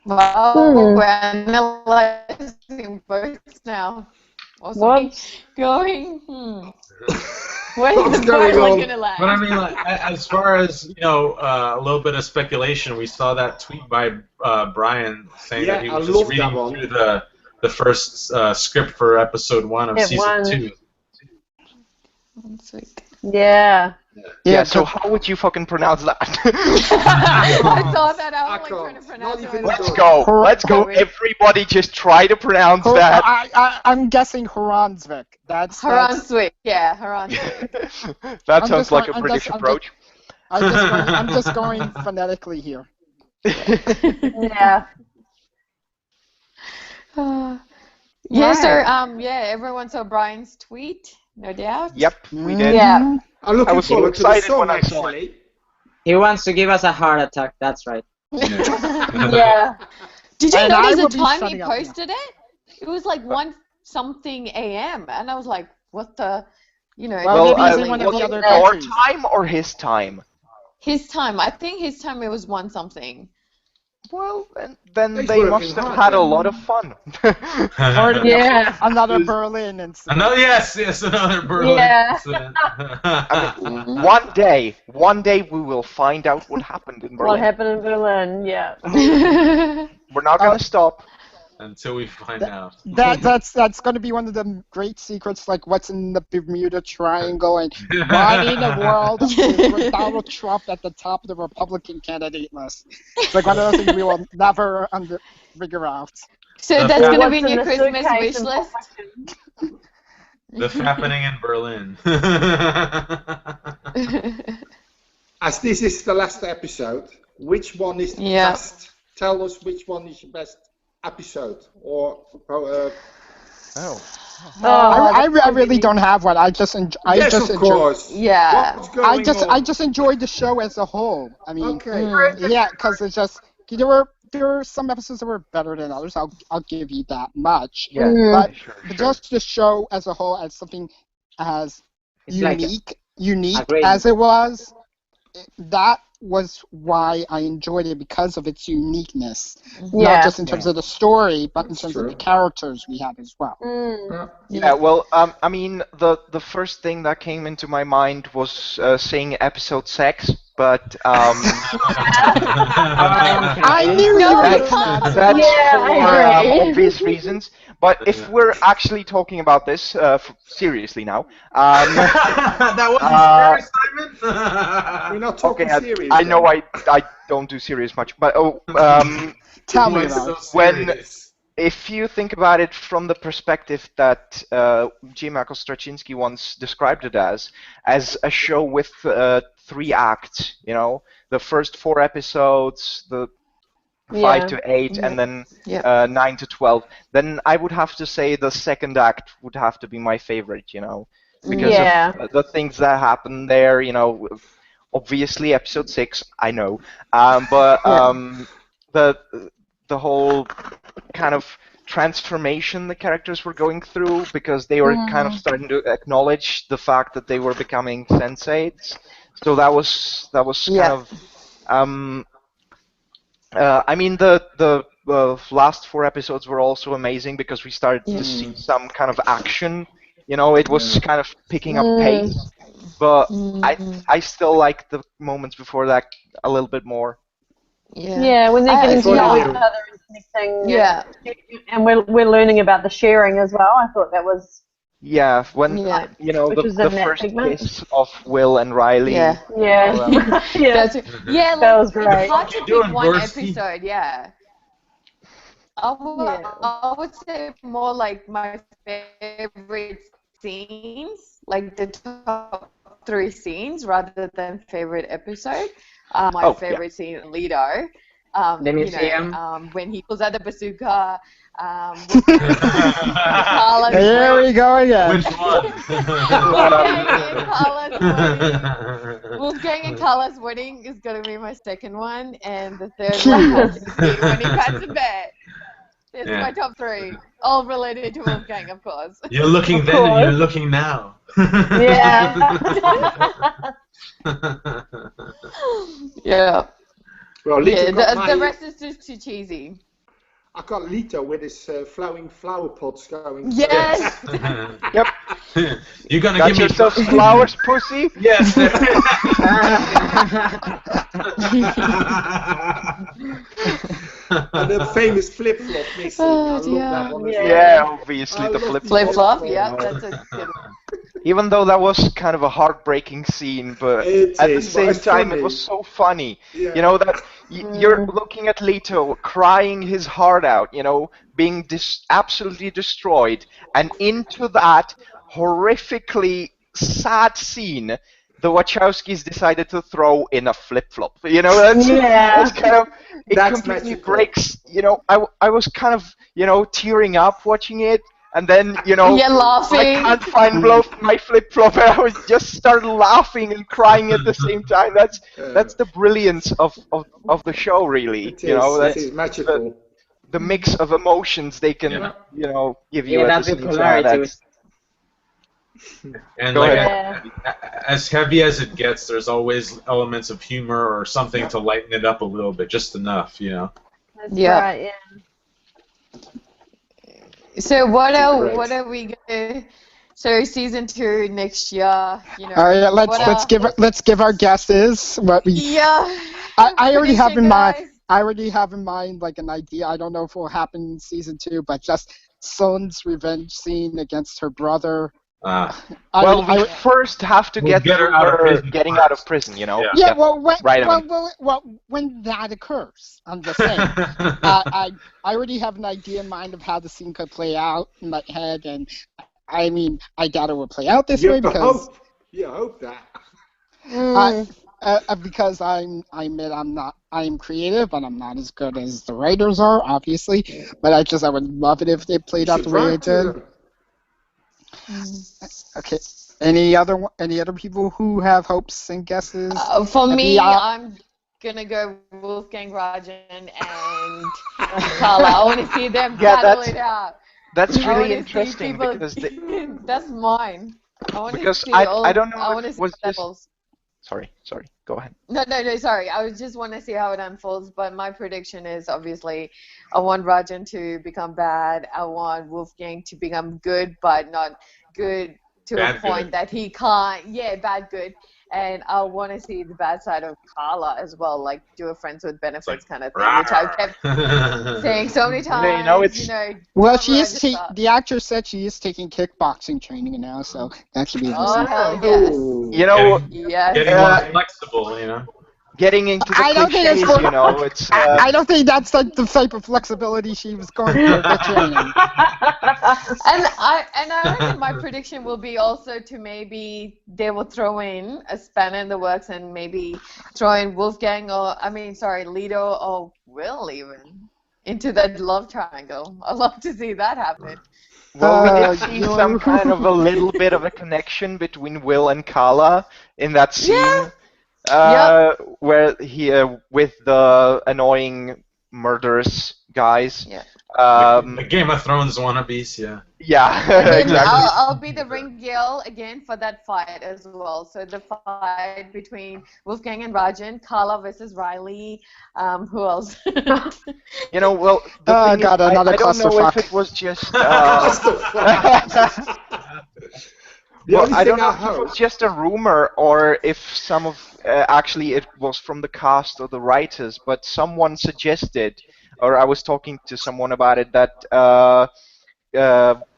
Wow, we're analyzing both now. Also Whoops. going, where's What's the going boat on? gonna land? But I mean, like, as far as a little bit of speculation, we saw that tweet by Brian saying that he Yeah, was I just love that reading one. through the first script for episode 1 of season 2. Sweet. Yeah. Yeah, so how would you fucking pronounce that? I thought that I was like trying to pronounce it. Let's go. Let's go. Everybody just try to pronounce that. I'm guessing Hronsvik. That's Haranswick, yeah, Haranswick. That sounds like a British approach. I'm just going phonetically here. Yeah. Yeah, so everyone saw Brian's tweet, no doubt. Yep, we did. Yeah. I'm looking I was so forward to the excited song, when I saw it. actually. He wants to give us a heart attack. That's right. Yeah. Did you And I notice will the be time he shutting up now. posted it? It was like 1-something a.m. and I was like, what the, Well, maybe he's in one of was the it other your countries. time or his time? his time. I think his time it was 1-something. Well, then He's they working must have hard, had a then. lot of fun. Yeah. Another Berlin incident. Another another Berlin Yeah. incident. I mean, one day we will find out what happened in What Berlin. happened in Berlin? Yeah. We're not gonna stop. Until we find out. That's going to be one of the great secrets, like what's in the Bermuda Triangle and why in the world is Donald Trump at the top of the Republican candidate list. It's like one of those things we will never figure out. So that's going to be in What's your the Christmas suitcase wish and list? The happening in Berlin. As this is the last episode, which one is the best? Tell us which one is the best episode. Or I really don't have one. I just enjoy. Yes, of course. Yeah. What's going on? I just enjoyed the show as a whole. I mean, Okay. yeah, because it's just there were some episodes that were better than others. I'll give you that much. Yeah, But sure. just the show as a whole, as something as It's like unique great- as it was, that was why I enjoyed it, because of its uniqueness. Yeah. Not just in terms of the story, but in That's terms true. of the characters we had as well. Yeah, well, I mean, the first thing that came into my mind was saying episode sex, but I knew you were that's, gonna add that's Yeah, I for agree. obvious reasons. But if we're actually talking about this seriously now, That wasn't serious, Simon. We're not talking okay, serious. I know then. I don't do serious much, but Tell Why me so about it. serious? if you think about it from the perspective that J. Michael Straczynski once described it as a show with 3 acts, you know, the first 4 episodes, the 5 to 8, and then 9 to 12, then I would have to say the second act would have to be my favorite, you know, because of the things that happen there, you know. Obviously, episode 6, I know, but the whole kind of transformation the characters were going through, because they were kind of starting to acknowledge the fact that they were becoming sensates. So that was kind of I mean, the last 4 episodes were also amazing because we started to see some kind of action. You know, it was kind of picking up pace, but I still like the moments before that a little bit more. Yeah, when they're getting to thought know you each knew. other and connecting. Yeah. And we're learning about the sharing as well. I thought that was Yeah, when you know which was the in that first segment. kiss of Will and Riley. Yeah. Yeah. You know, Yeah. That's yeah, That like was great. it's hard to What you pick doing, one Bursty? episode. Yeah. I would say more like my favorite scenes, like the top 3 scenes, rather than favorite episode. My Oh, favorite scene in Lido. The museum. When he pulls out the bazooka. Carla's Here we go again. Which one? Wolfgang and Carla's wedding is going to be my second one, and the third one has to be when he pats the bed. This is my top 3, all related to Wolfgang, of course. You're looking then and you're looking now. Yeah. Yeah. Well, Lito Yeah, got the rest is just too cheesy. I got Lito with his flowing flower pots going. Yes. Yep. You're gonna Got give me yourself flowers, pussy. Yes. And the famous flip flop missing. I love that one as well. Yeah, obviously I the love flip the Flip flop, flip-flop. yeah, that's a good one. Even though that was kind of a heartbreaking scene, but It at the is, but same it's time funny. it was so funny. Yeah. You know that you're looking at Leto crying his heart out, you know, being absolutely destroyed, and into that horrifically sad scene, the Wachowskis decided to throw in a flip-flop. You know, that's kind of, it That's completely magical. breaks, you know, I was kind of, you know, tearing up watching it, and then, you know, Yeah, laughing. I can't find my flip-flop, and I was just started laughing and crying at the same time. That's the brilliance of the show, really. It You know, is. It is magical. the mix of emotions they can, you know, give you Yeah, at that the same time. bipolarity. And Go like ahead. as heavy as it gets, there's always elements of humor or something to lighten it up a little bit, just enough, you know. That's Yeah. right, yeah. So what Great. are we gonna? So season 2 next year, you know. All right, what let's give our guesses. What we Yeah. I already have in Prediction, mind. guys. I already have in mind like an idea. I don't know if it will happen in season 2, but just Sun's revenge scene against her brother. Well, we first have to We'll get get her through out of her prison getting first. out of prison, you know. Yeah. Yeah, well, Right, when that occurs, I'm just saying. I already have an idea in mind of how the scene could play out in my head, and I mean, I doubt it will play out this way because hope that. because I admit I'm creative, and I'm not as good as the writers are, obviously. But I would love it if they played out the way it did. Okay. Any other people who have hopes and guesses? For me, I'm gonna go Wolfgang, Rajan, and Carla. I want to see them battle it out. That's I really want to see interesting people. because That's mine. I want to because see I don't know I if want to it see was how that just unfolds. sorry, go ahead. No, sorry. I just want to see how it unfolds. But my prediction is obviously, I want Rajan to become bad. I want Wolfgang to become good, but not good to Bad a point good. that he can't. Yeah, bad good. And I want to see the bad side of Carla as well, like do a friends with benefits Like, kind of thing, which I've kept saying so many times. it's Well, don't register. the actress said she is taking kickboxing training now, so that should be Oh interesting. hell yes, you know yes. Getting more flexible, getting into the I don't think it's cliches, for. it's I don't think that's like the type of flexibility she was going for the training. And I reckon my prediction will be also to maybe they will throw in a spanner in the works and maybe throw in Wolfgang Lido or Will even into that love triangle. I'd love to see that happen. well, we did see some you- kind of a little bit of a connection between Will and Carla in that scene. Yep. Where he with the annoying murderous guys. Yeah. the Game of Thrones wannabes, yeah. Yeah, And then exactly. I'll be the ring girl again for that fight as well. So the fight between Wolfgang and Rajan, Carla versus Riley. Who else? Well, the Oh, thing is, God, another I don't know if clusterfuck. it was just. The Well, only I thing don't know I if it was hope. just a rumor or if some of actually it was from the cast or the writers, but someone suggested, or I was talking to someone about it, that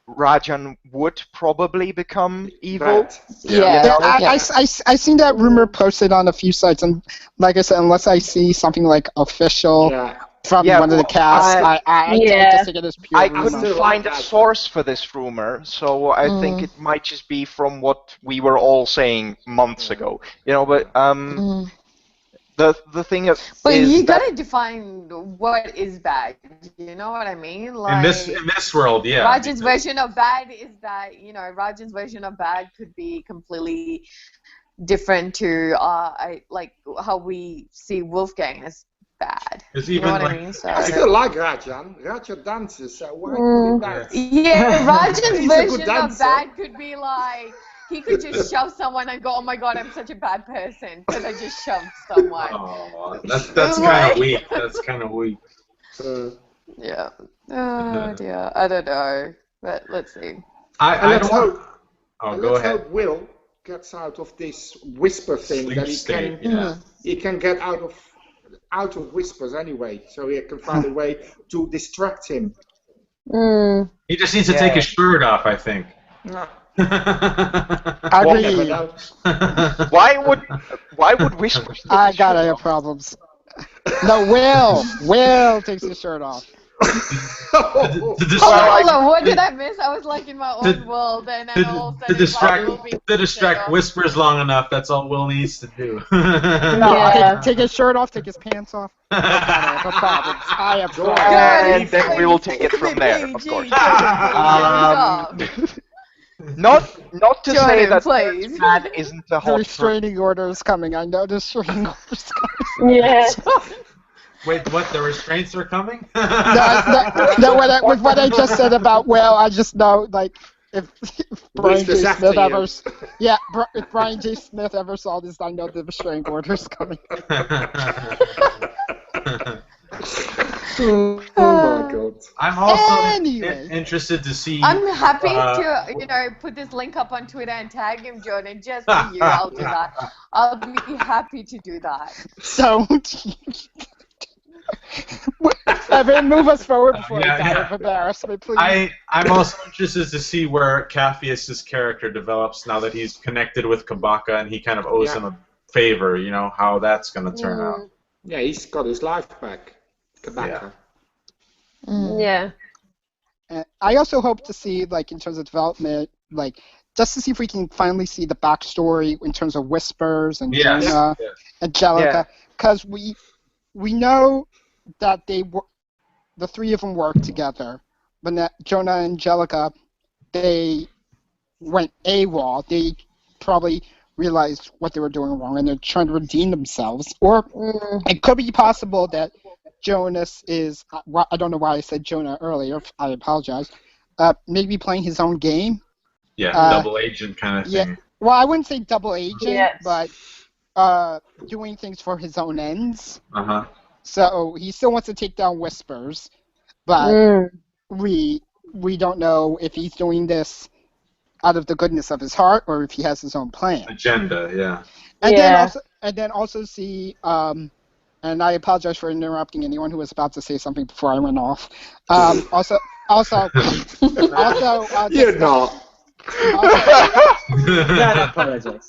Rajan would probably become evil. Bad. Yeah. You know? I seen that rumor posted on a few sites, and like I said, unless I see something like official Yeah. from Yeah, one of the well, cast, I just think it is pure I rumor. couldn't still find like a that. source for this rumor, so I think it might just be from what we were all saying months ago. But the thing But is you that gotta define what is bad. You know what I mean? In Like this world, yeah. Rajan's version of bad is that Rajan's version of bad could be completely different to like how we see Wolfgang as bad. It's You know even what like I mean? So I still like Rajan. Rajan dances, so why put it back? yeah, Rajan's He's a good version of dancer. bad could be like he could just shove someone and go, oh my god, I'm such a bad person because I just shoved someone. Oh, that's kind of weak. That's kind of weak. Yeah. Oh dear. I don't know, but let's see. I Let's don't. hope. Oh, And go let's ahead. hope Will gets out of this whisper thing Sleep that he state, can yeah. he can get out of whispers anyway, so he can find a way to distract him. He just needs to take his shirt off, I think. Agreed. why would whispers? take I his gotta shirt have off? problems. No, Will takes his shirt off. to Hold on, what did I miss? I was like in my own world, and then all of a to sudden it's like Will being distract shut off. Whispers long enough. That's all Will needs to do. No, take his shirt off, take his pants off. I gotta have problems. I have problems. And then we will take it from there, of course. Not to say that please. man isn't a The hot restraining order is coming. I know the restraining order is coming. Yeah. Wait, what? The restraints are coming? No, with what I just said about Will, I just know, like, if Brian J. Whispers Smith after ever, you. if Brian J. Smith ever saw this, I know the restraining order is coming. Oh my god. I'm also Anyway. interested to see. I'm happy to, put this link up on Twitter and tag him, Jordan, just for you. I'll do that. I'll be happy to do that. Don't. Evan, move us forward before I die of embarrassment, please. I'm also interested to see where Capheus' character develops now that he's connected with Kabaka and he kind of owes him a favor, how that's going to turn out. Yeah, he's got his life back. Kabaka. Yeah. I also hope to see, like, in terms of development, like, just to see if we can finally see the backstory in terms of Whispers and Jonah, Angelica, because we know that the three of them work together, but Jonah and Angelica, they went AWOL. They probably realized what they were doing wrong and they're trying to redeem themselves. Or it could be possible that Jonas is, I don't know why I said Jonah earlier, I apologize, maybe playing his own game. Yeah, double agent kind of thing. Yeah, well, I wouldn't say double agent, Yes. but doing things for his own ends. Uh-huh. So he still wants to take down Whispers, but we don't know if he's doing this out of the goodness of his heart or if he has his own plan. Agenda, yeah. And then also see, and I apologize for interrupting anyone who was about to say something before I went off. Also, You're not. Don't apologize.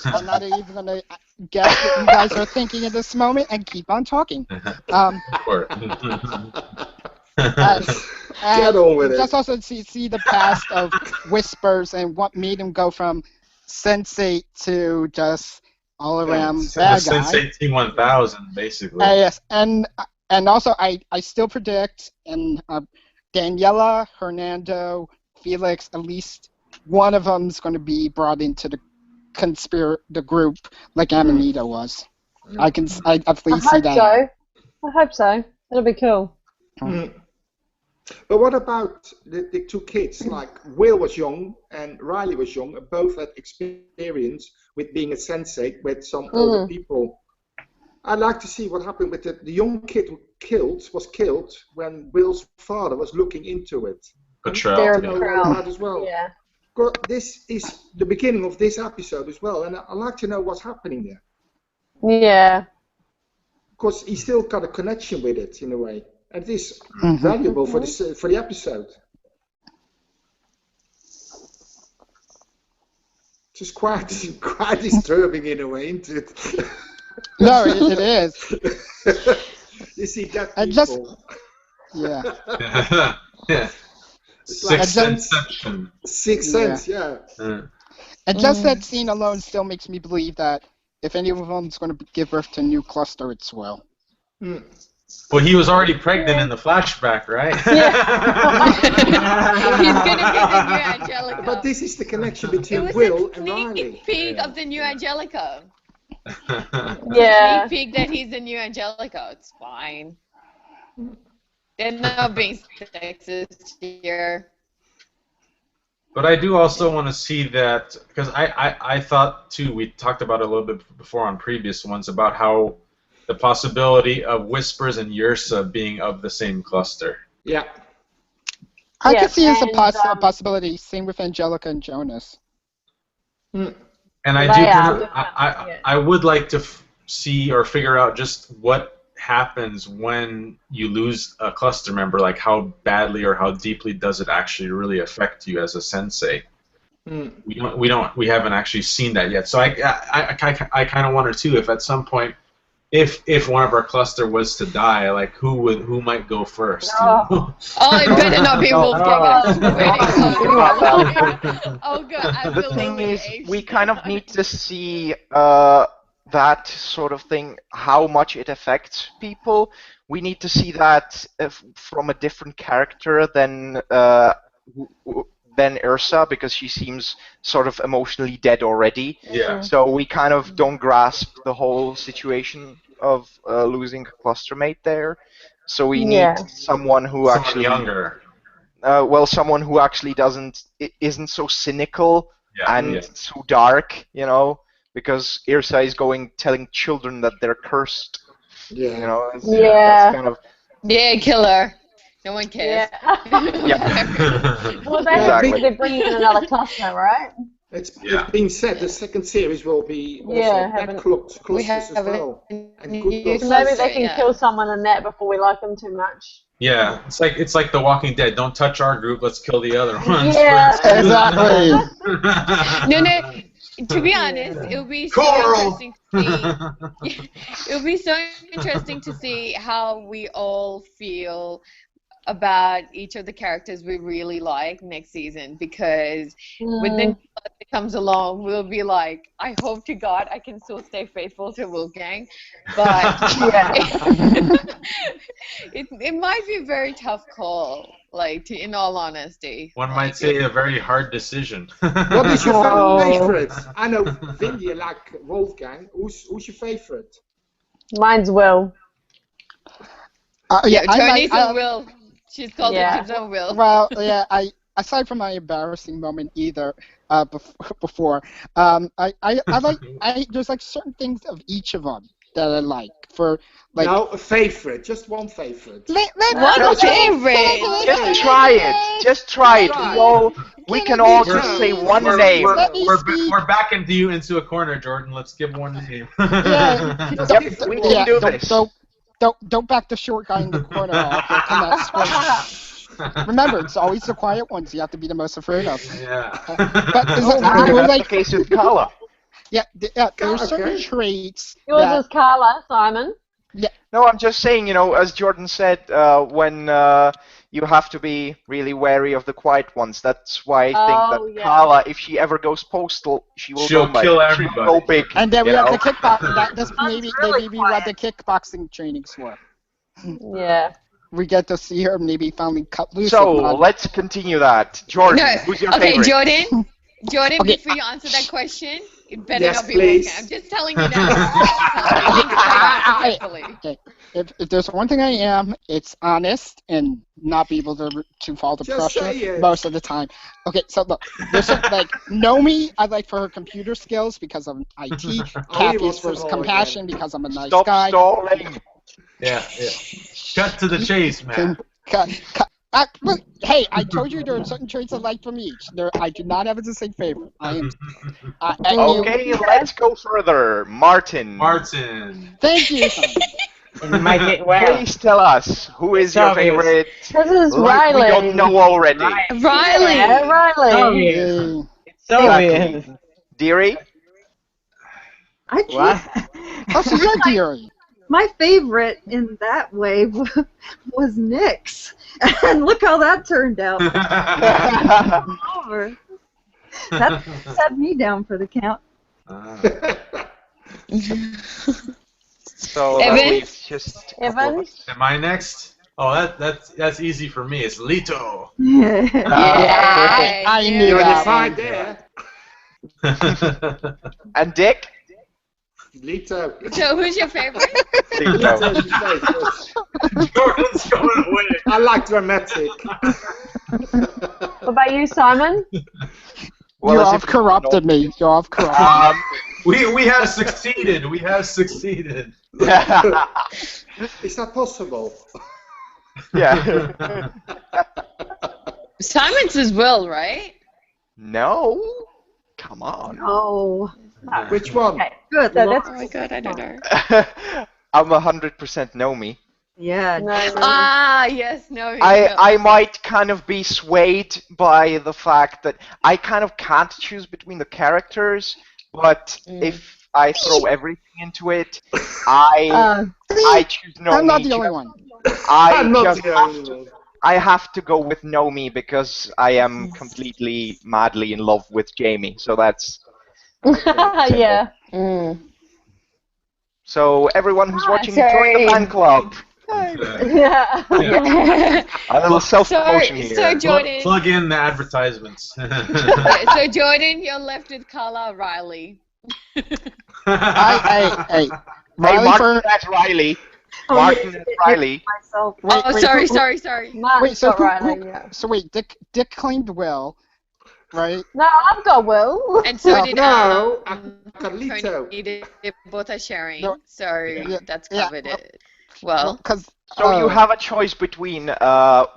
I'm not even going to guess what you guys are thinking at this moment and keep on talking. Get on with it. Just also see the past of Whispers and what made him go from Sense8 to just all around bad guy. Sense8 T1000, basically. Yes, and also I still predict, and Daniela, Hernando, Felix, at least one of them is going to be brought into the group like Amanita was. I definitely see that. I hope so. It'll be cool. But what about the two kids? Like Will was young and Riley was young, and both had experience with being a Sense8 with some older people. I'd like to see what happened with the young kid who was killed when Will's father was looking into it. Patrol. As well. Yeah. This is the beginning of this episode as well, and I'd like to know what's happening there. Yeah. Because he's still got a connection with it in a way, and it is valuable for the episode. Just quite disturbing in a way, isn't it? No, it is. You see that people. Yeah. Yeah. Sixth Sense, yeah. And just that scene alone still makes me believe that if any of them's going to give birth to a new cluster, it's Will. Well, he was already pregnant in the flashback, right? He's going to be the new Angelica. But this is the connection between Will and Riley. Sneak peek of the new Angelica. Yeah. Sneak peek that he's the new Angelica. It's fine. They're not being sexist here. But I do also want to see that, because I thought, too, we talked about it a little bit before on previous ones, about how the possibility of Whispers and Yrsa being of the same cluster. Yeah. I can see as a possibility, same with Angelica and Jonas. And I would like to see or figure out just what happens when you lose a cluster member, like how badly or how deeply does it actually really affect you as a sensei. We haven't actually seen that yet, so I kind of wonder too if at some point if one of our cluster was to die, like who might go first? Oh, it better not be Wolfgang. Oh good, I the believe thing is, it. we kind of need to see that sort of thing, how much it affects people. We need to see that from a different character than Yrsa, because she seems sort of emotionally dead already. Yeah. So we kind of don't grasp the whole situation of losing a cluster mate there. So we need someone who actually younger. Someone who actually isn't so cynical and so dark, you know. Because Yrsa is telling children that they're cursed. Yeah. You know. That's kind of. Yeah, killer. No one cares. Well, they're bringing in another cluster, right? It's been said the second series will be clusters as well. And good so maybe they can kill someone in that before we like them too much. Yeah, it's like The Walking Dead. Don't touch our group. Let's kill the other ones. Yeah, exactly. No. To be honest, it would be so interesting to see. It would be so interesting to see how we all feel about each of the characters we really like next season, because when the new person comes along, we'll be like, I hope to God I can still stay faithful to Wolfgang, but it might be a very tough call, like, in all honesty. One might say a very hard decision. What is your favorite? I know, Vin, you like Wolfgang. Who's your favorite? Mine's Will. Tony's a Will. She's called the Dibs on Will. Well, yeah, aside from my embarrassing moment before, there's like certain things of each of them that I like. For like, no, a favorite, just one favorite. One favorite. Just try it. Just try it. We can all just say one name. We're backing you into a corner, Jordan. Let's give one name. Yep, we can do this. Don't back the short guy in the corner off. He'll come out swinging. Remember, it's always the quiet ones you have to be the most afraid of. Yeah. But the case with Carla. Yeah, there's certain traits. Yours is Carla, Simon. Yeah. No, I'm just saying, as Jordan said, when you have to be really wary of the quiet ones. That's why I think that Carla, if she ever goes postal, she'll kill everybody. She'll go big. And then we have the kickboxing. That's maybe what the kickboxing training's for. Yeah. We get to see her maybe finally cut loose. So let's continue that. Jordan, who's your favorite? Jordan, before you answer that question, it better not be Wolfgang. I'm just telling you now. Okay. If there's one thing I am, it's honest and not be able to fall to pressure most of the time. Okay, so look, there's like Nomi, I like for her computer skills because I'm IT. Kathy is for compassion because I'm a nice guy. Stop stalling. Yeah. Cut to the chase, man. Look, hey, I told you there are certain traits I like from each. I do not have a distinct favorite. Okay, let's go further. Martin. Thank you. Please tell us, who is your favorite? This is Riley. We don't know already. Riley. Yeah, Riley. It's so weird. Deary? I can't. Oh, so you're Deary. My favorite in that way was Nick's, and look how that turned out. Over. That set me down for the count. So Evan? Evan? Am I next? Oh, that's easy for me. It's Lito. I knew You're that. fine there. And Dick? Lito. So who's your favorite? Jordan's going away. I like dramatic. What about you, Simon? Well, you have corrupted me. You have corrupted me. We have succeeded. We have succeeded. Is that possible? Yeah. Simon's as well, right? No. Come on. Oh. Which one? Okay, good. So Lord. Oh my god, I don't know. I'm 100% Nomi. Yeah. Yes, no. I might kind of be swayed by the fact that I kind of can't choose between the characters, but if I throw everything into it, I choose Nomi. I'm not the only one. I have to go with Nomi because I am completely madly in love with Jamie. So that's yeah. So everyone who's watching, join the fan club. Yeah. A little self-promotion here. So Jordan, Plug in the advertisements. so Jordan, you're left with Carla Riley. Hey, Martin, that's Riley. Martin and Riley. Sorry. Wait, so Riley, yeah. So wait, Dick claimed Will, right? No, I've got Will. And so did Carlito. They both are sharing, No, so that's covered it. Well, So you have a choice between Carla.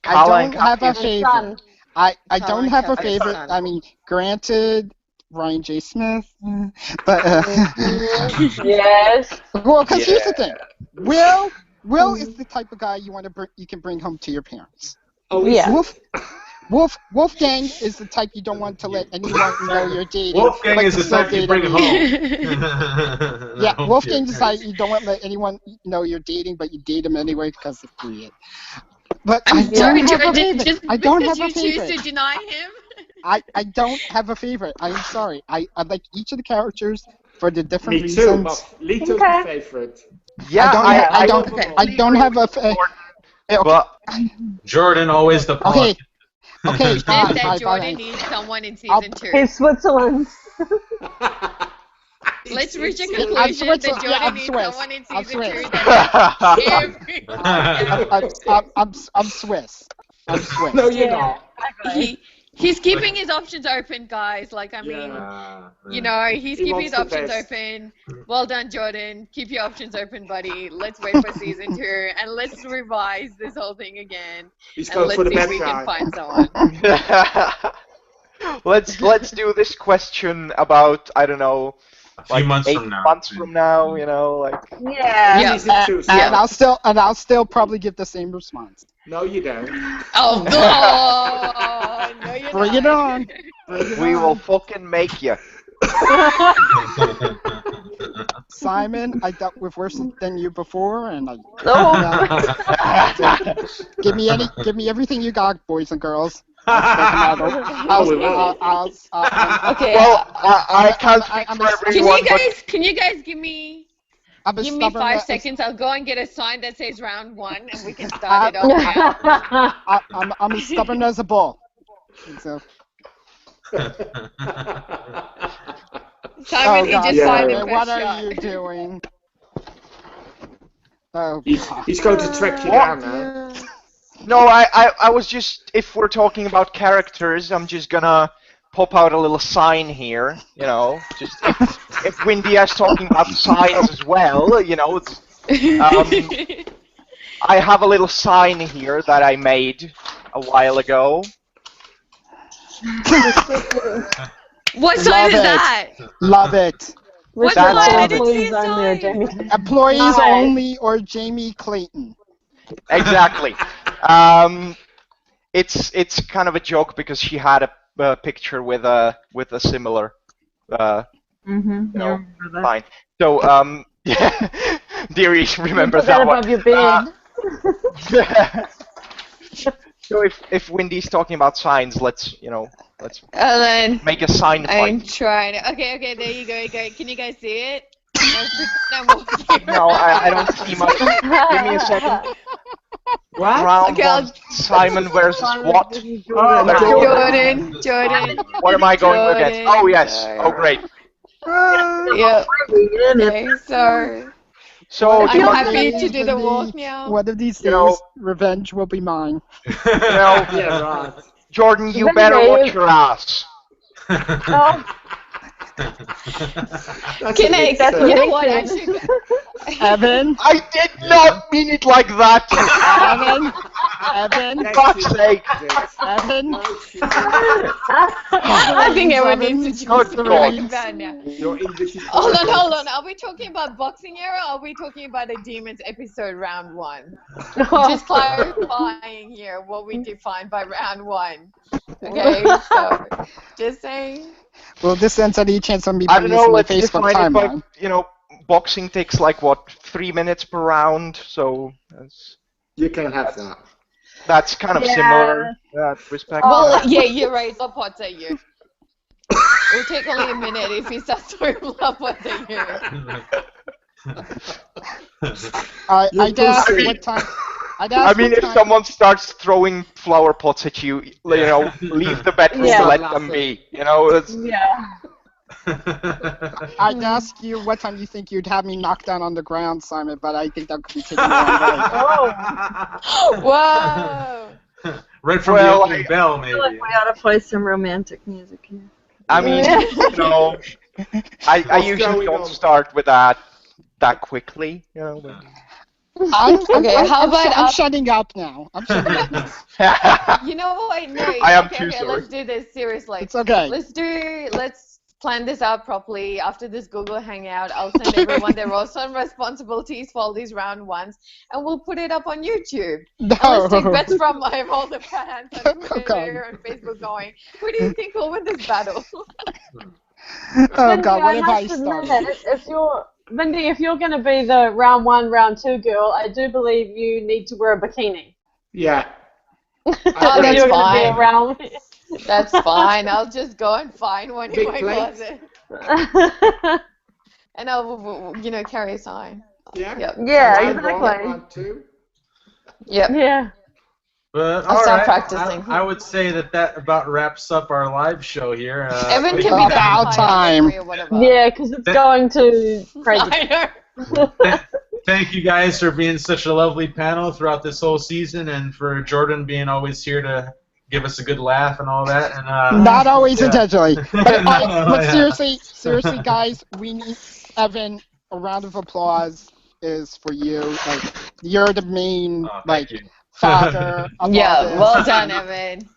I don't have a Son. favorite. I don't have a Carla favorite. Son. I mean, granted, Ryan J. Smith, but Yes. well, because here's the thing, Will is the type of guy you can bring home to your parents. Oh, Yeah. Wolfgang is the type you don't want to let anyone know you're dating. Wolfgang but is the still type you date bring him. home. Yeah, Wolfgang is like you don't want to let anyone know you're dating, but you date him anyway because it's weird. But I don't have a favorite. Just I don't because have a you choose to favorite. deny him. I don't have a favorite. I'm sorry. I like each of the characters for the different Me too, reasons. but Lito's my favorite. Yeah, I don't have a. But Jordan, always the pawn. Okay. Okay, Just fine, that fine, Jordan fine. needs someone in season 2. He's Switzerland. Let's reach a It's- conclusion that Switzerland. Yeah, Jordan I'm needs Swiss. someone in I'm season 2 Swiss. that I'm Swiss. I'm Swiss. No, you're not. he's keeping his options open, guys. Like, I mean, you know, he's He keeping wants his the options best. open. Well done, Jordan. Keep your options open, buddy. Let's wait for season 2 and let's revise this whole thing again. He's And going let's for the see if bad we guy. can find someone. let's do this question about, I don't know, A few like months 8 from now. months from now, you know, like. Yeah. Yeah. Season 2. And So. I'll still probably give the same response. No, you don't. Oh, no, you're Bring it not. on. Bring it We on. will fucking make you. Simon, I dealt with worse than you before, and I. Oh. Give me everything you got, boys and girls. Okay. Well, I can't speak for everyone, but Can you guys give me I'm a Give me stubborn 5 as- seconds. I'll go and get a sign that says round 1, and we can start it off now. I'm as stubborn as a bull. So, Simon, he God, just Yeah. signed Simon, it what first are shot. you doing? Oh, God. He's going to track you down now. no, I was just, if we're talking about characters, I'm just gonna pop out a little sign here, you know, just if Windy is talking about signs as well, you know, it's, I have a little sign here that I made a while ago. What sign is that? Love it. What That's sign? I it. didn't see a Employees only or sign. Jamie. Employees Nice. only or Jamie Clayton. Exactly. It's kind of a joke because she had a picture with a similar, Mm-hmm. you know, sign. So Deary remembers Put that that one. above your bed. So if Windy's talking about signs, let's Ellen, make a sign I'm fight. trying. Okay, there you go. Can you guys see it? I'm walking No, I don't see much. Give me a second. What? Round Okay, one, Simon versus what? Jordan. What am I going against? Jordan. Oh yes. Oh great. Yep. Okay, so So I'm do you want happy me, to do the walk now. One of these You know- days, revenge will be mine. you know, Yeah, right. Jordan, you Then better they- watch your ass. Oh, That's Can a I? bit, You know what? I should. Evan, I did not mean it like that. Evan, Yes, fuck's you sake. did. Evan. No, she I think everyone needs to Good choose God. about now. didn't. Your English is Hold perfect. on. Are we talking about boxing era or are we talking about the Demons episode round 1? Just clarifying here what we define by round 1. Okay, so just saying. Well, this ends any chance of me I putting don't this know. in my Let's Facebook define it by, timeline. you know, boxing takes like what 3 minutes per round, so You can have that. that's kind of Yeah. similar in that respect. Well, yeah, you're right. What pots are you? It'll take only a minute if he starts throwing blood pots at you. I'd ask pussy. what time. I mean, if someone starts throwing flower pots at you, you know, leave the bedroom Yeah. and let them be. You know, it's, yeah. I'd ask you what time you think you'd have me knocked down on the ground, Simon, but I think that could be taken the wrong way. Whoa! Right from Well, the opening bell, I feel like maybe. we ought to play some romantic music here. I mean, Yeah. you know, I What's usually going don't on? start with that quickly, you know. But... Okay, how about I'm shutting up now. I'm shutting up now. You know what? No. I am okay, too okay, sorry. let's do this seriously. It's okay. Let's plan this out properly. After this Google Hangout, I'll send everyone their roles and responsibilities for all these round ones, and we'll put it up on YouTube. No. And let's take bets from all the fans on Oh, God. Twitter and Facebook going, who do you think will win this battle? Oh Mindy, God, what have I must admit started? that if you're going to be the round 1, round 2 girl, I do believe you need to wear a bikini. Yeah. Oh, If that's you're going to be fine. around. That's fine. I'll just go and find one in Big my plate. closet. And I'll, carry a sign. Yeah. Yep. Yeah, Round exactly. one, round two. Yep. Yeah. But I'll all start right, practicing. I would say that about wraps up our live show here. Evan thank can be you- the About umpire, time. referee or whatever. Yeah, because it's going to crazy. I know. Thank you guys for being such a lovely panel throughout this whole season, and for Jordan being always here to give us a good laugh and all that. And Not always yeah. intentionally. But, No, yeah. seriously, guys, we need Evan. A round of applause is for you. Like, you're the main Oh, thank you. father of all Yeah, this. well done, Evan.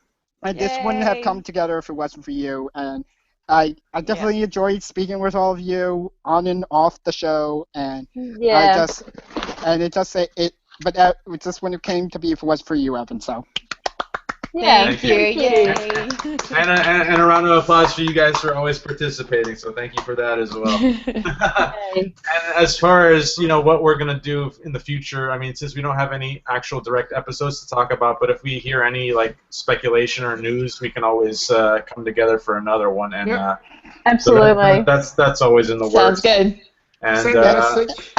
And this wouldn't have Yay. come together if it wasn't for you. And I definitely enjoyed speaking with all of you on and off the show. And Yeah. it just when it came to be if it was for you, Evan. So Yeah. Thank you. Thank you. Yay. And a round of applause for you guys for always participating. So thank you for that as well. Yay. And as far as what we're gonna do in the future, I mean, since we don't have any actual direct episodes to talk about, but if we hear any speculation or news, we can always come together for another one. And Absolutely. so that's always in the Sounds works. good. And Send a message.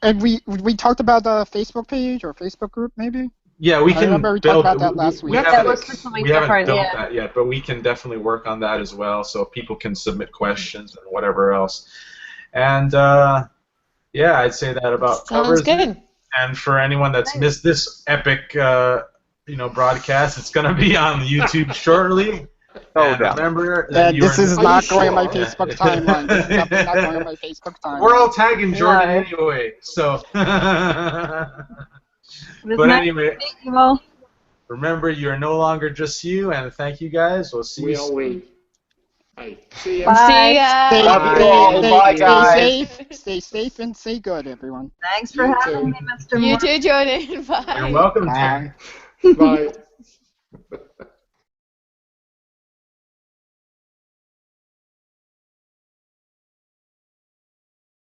and we talked about the Facebook page or Facebook group maybe. yeah, we I can remember we build. talked about that last week. We Yeah, haven't, let's do something we haven't different, built yeah. that yet, but we can definitely work on that as well, so people can submit questions and whatever else. And yeah, I'd say that about Sounds covers it. good. And for anyone that's missed this epic, broadcast, it's gonna be on YouTube shortly. Oh, And yeah. remember that you This are- is Are not you going on my sure? Facebook timeline. This is definitely not going on my Facebook timeline. We're all tagging Jordan No. anyway, so. It was But nice anyway, to meet you all. remember, you are no longer just you, and thank you guys. We'll see We you are soon. we. Hey, see ya. Bye. See ya. Stay, Love you all. Bye, guys. Stay safe, and stay good, everyone. Thanks for You having too. me, Mr. You Moore. too, Jordan. Bye. You're welcome to. Bye. Bye.